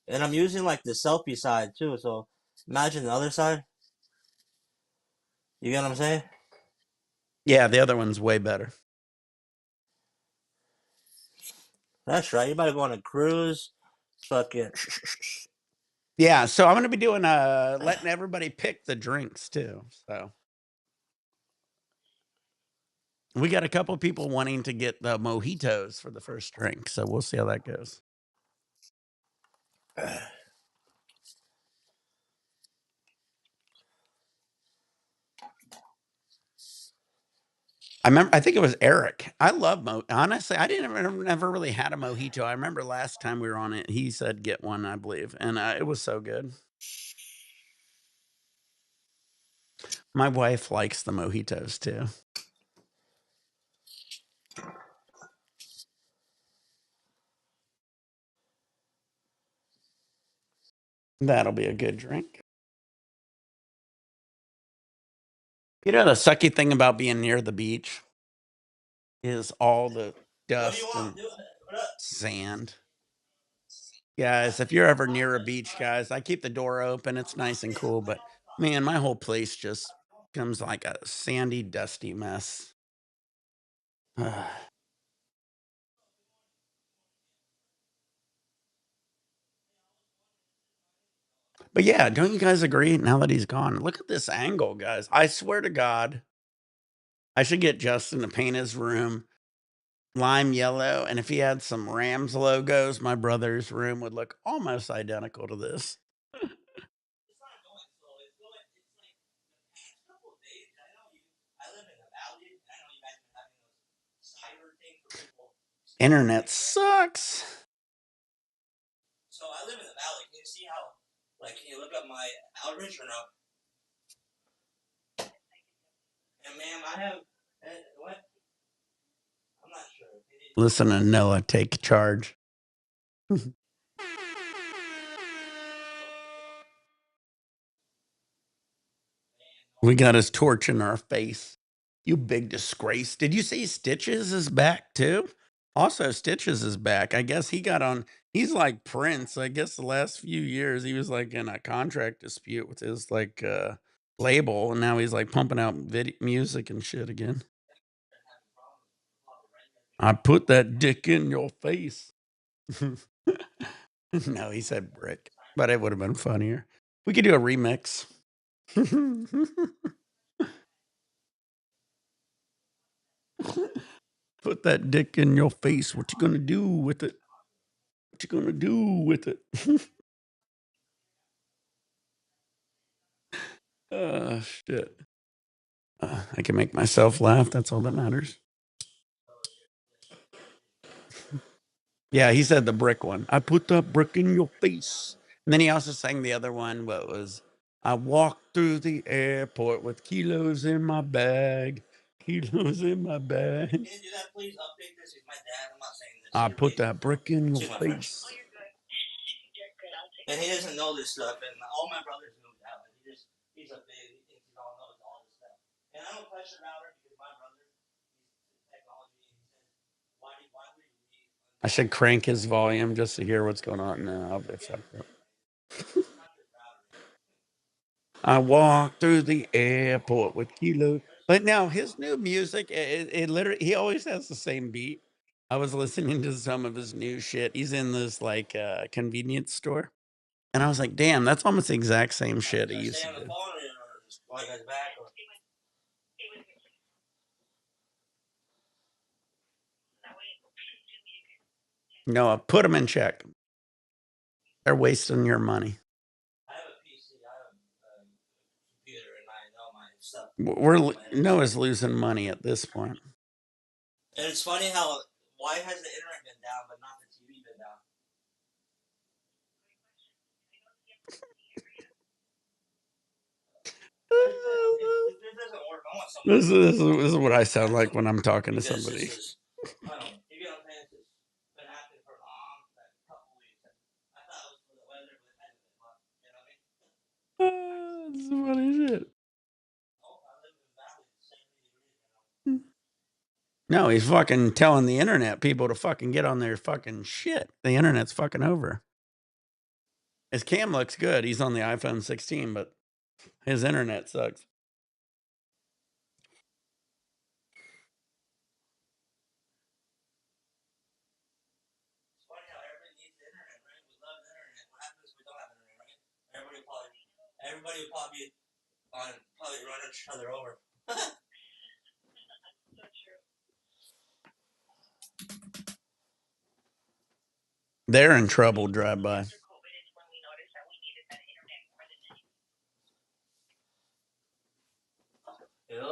S4: And I'm using like the selfie side too. So imagine the other side. You get what I'm saying?
S1: Yeah, the other one's way better.
S4: That's right. You better go on a cruise. Fucking.
S1: Yeah, so I'm gonna be doing letting everybody pick the drinks too. So we got a couple people wanting to get the mojitos for the first drink, so we'll see how that goes. I think it was Eric. I love honestly, I didn't never really had a mojito. I remember last time we were on it, he said get one, I believe, and it was so good. My wife likes the mojitos too. That'll be a good drink. You know the sucky thing about being near the beach is all the
S4: What do you
S1: dust
S4: want?
S1: and
S4: Do it. What up?
S1: sand. Guys, if you're ever near a beach, guys, I keep the door open. It's nice and cool, but man, my whole place just becomes like a sandy, dusty mess. But yeah, don't you guys agree now that he's gone? Look at this angle, guys. I swear to God, I should get Justin to paint his room lime yellow. And if he had some Rams logos, my brother's room would look almost identical to this. Internet sucks.
S4: So I live in the valley. Can you see how, like, can you look up my outreach or no? And ma'am, I have, what? I'm not sure.
S1: Listen to Noah take charge. We got his torch in our face. You big disgrace. Did you see Stitches is back too? Also, Stitches is back. I guess he got on. He's like Prince. I guess the last few years he was like in a contract dispute with his like label, and now he's like pumping out music and shit again. I put that dick in your face. No, he said brick, but it would have been funnier. We could do a remix. Put that dick in your face. What you gonna do with it? What you gonna do with it? Shit. I can make myself laugh. That's all that matters. Yeah, he said the brick one. I put that brick in your face. And then he also sang the other one. What was I walked through the airport with kilos in my bag. Kilos in my bag.
S4: Can you do that, please? Update this. He's my dad. I'm not saying this.
S1: I put that brick in your
S4: Excuse my French.
S1: face.
S4: And he doesn't know this stuff. And all my brothers moved out. And he's a big. He thinks he don't know all this stuff. And I don't pressure Router because my brother, he's technology. And he says, why would you leave?
S1: I should crank his volume just to hear what's going on now. I'll be fucked up. I walked through the airport with kilos. But now his new music, it literally, he always has the same beat. I was listening to some of his new shit. He's in this like convenience store. And I was like, damn, that's almost the exact same shit he used to do. No, put them in check. They're wasting your money.
S4: I have a PC. I have a computer, and I know my stuff.
S1: Noah's losing money at this point.
S4: And it's funny how why has the internet been down, but not the TV been down? This doesn't work. I want something.
S1: This is what I sound like when I'm talking to somebody.
S4: I don't know. You know what I'm saying? It's just been active for a long couple weeks. I thought it was for the weather, but it hasn't been much. You know what I mean?
S1: This is funny shit.
S4: Oh, I live in the valley. It's 70 degrees.
S1: No, he's fucking telling the internet people to fucking get on their fucking shit. The internet's fucking over. His cam looks good. He's on the iPhone 16, but his internet sucks.
S4: It's funny how everybody needs the internet, right? We love the internet. What happens if we don't have internet, right? Everybody would probably run each other over.
S1: They're in trouble, drive by.
S4: Yep.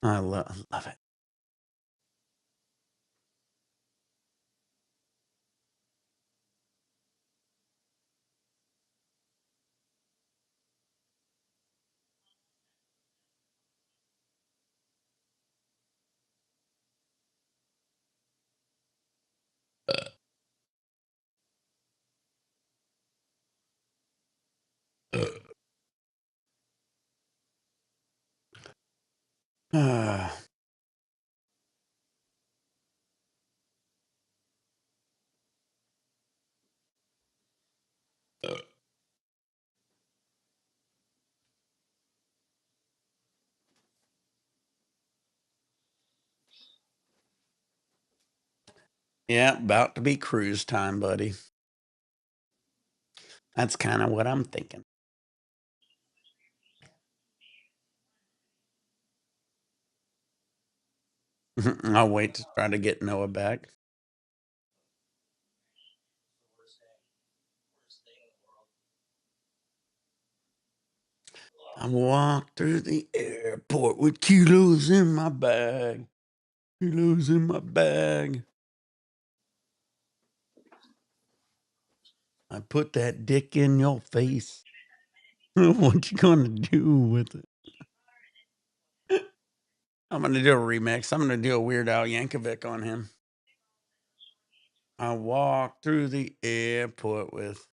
S1: I love it. Yeah, about to be cruise time, buddy. That's kind of what I'm thinking. I'll wait to try to get Noah back. I walked through the airport with kilos in my bag. Kilos in my bag. I put that dick in your face. What you gonna do with it? I'm gonna do a remix. I'm gonna do a Weird Al Yankovic on him. I walked through the airport with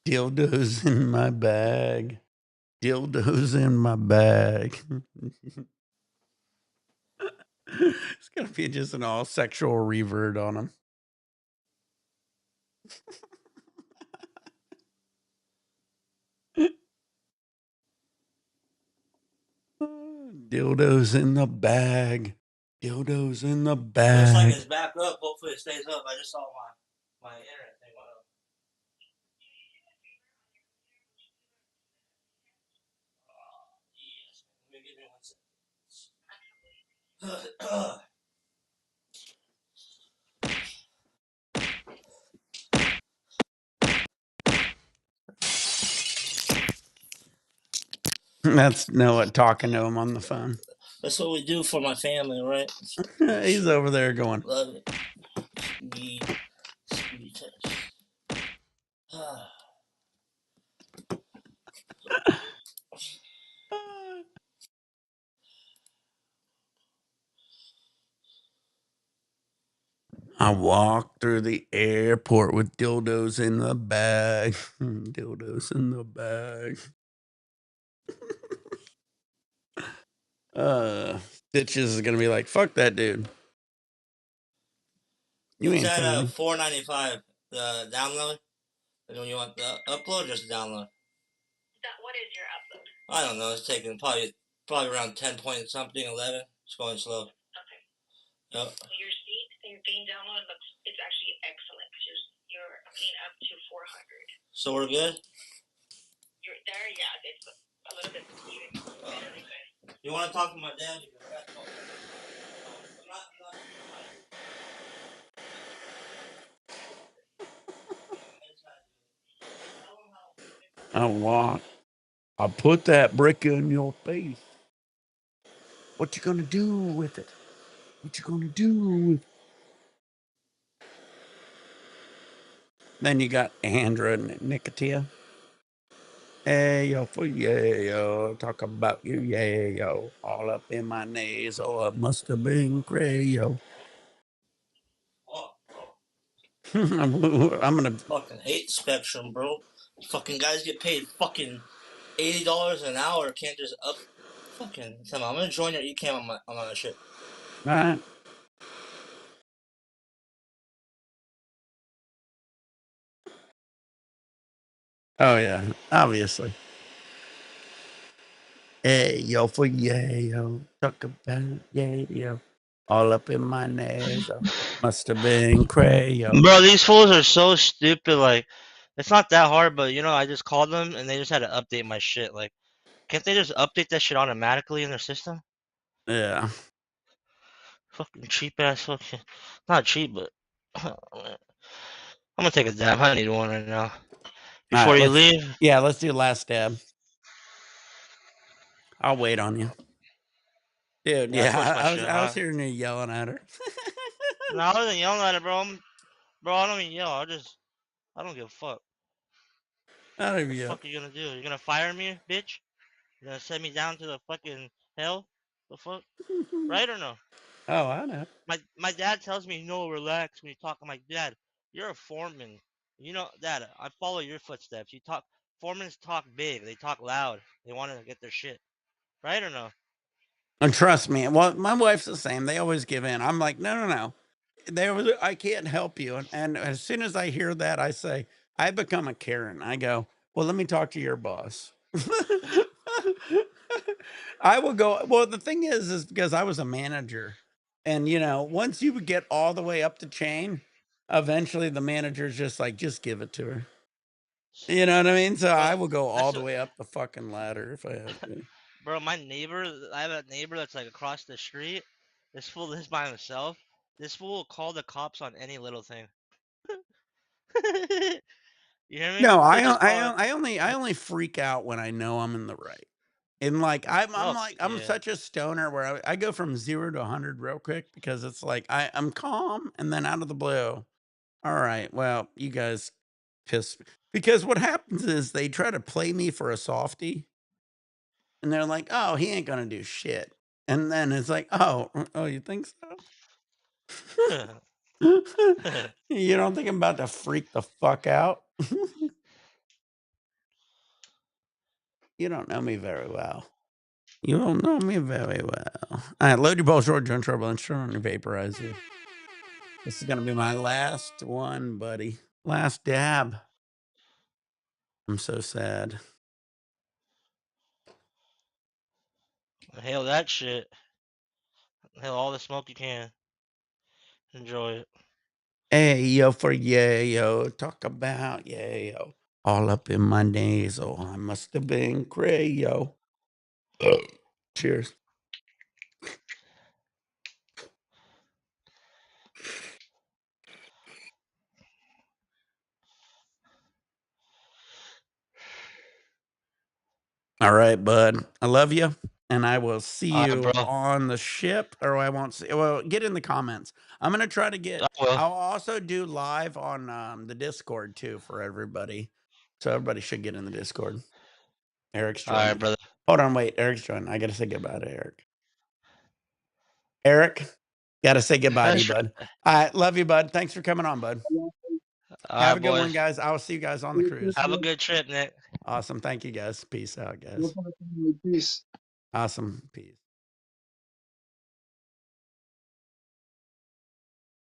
S1: dildos in my bag. Dildos in my bag. It's gonna be just an all sexual revert on him. Dildos in the bag. Dildos in the
S4: Looks like
S1: bag.
S4: it's back up. Hopefully it stays up. I just saw my internet thing went up. Yes. Let me give me 1 second.
S1: That's Noah talking to him on the phone.
S4: That's what we do for my family, right?
S1: He's over there going,
S4: Love it. Speed test.
S1: I walk through the airport with dildos in the bag. Dildos in the bag. Stitches is gonna be like, fuck that dude. You
S4: It's
S1: ain't
S4: at
S1: funny.
S4: $4.95. The download. And when you want the upload, just download. What is your upload? I don't know. It's taking probably around 10 point something, 11. It's going slow. Okay. Yep. Your speed, your being download looks, it's actually excellent. You're being up to 400. So we're good? You're there, yeah. It's a little bit speedy. Very good. You want to talk to my dad? You can back up. I'm not tired.
S1: I walk. I put that brick in your face. What you gonna do with it? What you gonna do with it? Then you got Andra and Nicotia. Hey yo, for yeah yo, talk about you, yeah yo, all up in my knees. Oh, it must have been crayo. I'm gonna.
S4: Fucking hate Spectrum, bro. Fucking guys get paid fucking $80 an hour. Can't just up. Fucking come on. I'm gonna join your eCam on my shit.
S1: All right. Oh yeah, obviously. Hey yo, for yeah yo, talk about yeah yo, all up in my knees. Oh, must have been crayo.
S3: Bro, these fools are so stupid. Like, it's not that hard, but I just called them and they just had to update my shit. Like, can't they just update that shit automatically in their system?
S1: Yeah.
S3: Fucking cheap ass fucking. Not cheap, but I'm gonna take a dab. I need one right now.
S1: All
S3: Before
S1: right.
S3: you leave.
S1: Let's do last dab. I'll wait on you. Dude,
S3: Yeah, I
S1: yeah,
S3: switched my
S1: I was
S3: shit.
S1: I was hearing you yelling at her.
S3: No, I wasn't yelling at it, bro. Bro, I don't even yell. I don't give a fuck.
S1: Not
S3: What
S1: even
S3: the
S1: you.
S3: fuck are you gonna do? You gonna fire me, bitch? You gonna send me down to the fucking hell? The fuck? Right or no?
S1: Oh, I know.
S3: My dad tells me, no, relax when you talk. I'm like, Dad, you're a foreman. Dad, I follow your footsteps. Foremans talk big. They talk loud. They want to get their shit. Right or no?
S1: And trust me, well, my wife's the same. They always give in. I'm like, no, no, no. I can't help you. And as soon as I hear that, I say, I become a Karen. I go, well, let me talk to your boss. I will go. Well, the thing is because I was a manager, and once you would get all the way up the chain, eventually the manager's just like, just give it to her. You know what I mean? So
S3: Bro,
S1: I will go all
S3: that's
S1: the
S3: what,
S1: way up the fucking ladder if I have to.
S3: bro, I have a neighbor that's like across the street. This fool lives by himself. This fool will call the cops on any little thing. You hear me?
S1: No,
S3: He'll just call it.
S1: I only freak out when I know I'm in the right. And like I'm
S3: No,
S1: like I'm
S3: yeah.
S1: such a stoner where I go from 0 to 100 real quick because it's like I'm calm and then out of the blue. All right, well, you guys piss because what happens is they try to play me for a softie and they're like, "Oh, he ain't gonna do shit." And then it's like, "Oh, you think so?" You don't think I'm about to freak the fuck out? You don't know me very well. You don't know me very well. All right, load your balls, George, on trouble, and turn on your vaporizer. This is gonna be my last one, buddy. Last dab. I'm so sad.
S3: Inhale that shit. Inhale all the smoke you can. Enjoy it.
S1: Hey yo for yayo, talk about yayo. All up in my nasal. I must have been crayo. Cheers. All right, bud. I love you, and I will see
S3: All right,
S1: you
S3: bro.
S1: on the ship, or I won't see. Well, get in the comments. I'm gonna try to get.
S3: I will.
S1: I'll also do live on the Discord too for everybody, so everybody should get in the Discord. Eric's
S3: All right,
S1: joining.
S3: brother.
S1: Hold on, wait. Eric's joining. I gotta say goodbye to Eric. Eric, gotta say goodbye to you,
S3: Sure.
S1: bud. All right, love you, bud. Thanks for coming on, bud.
S3: All
S1: Have
S3: right,
S1: a good one,
S3: boys.
S1: guys. I will see you guys on the cruise.
S3: Have a good trip, Nick.
S1: Awesome. Thank you, guys. Peace out, guys.
S5: Peace.
S1: Awesome. Peace.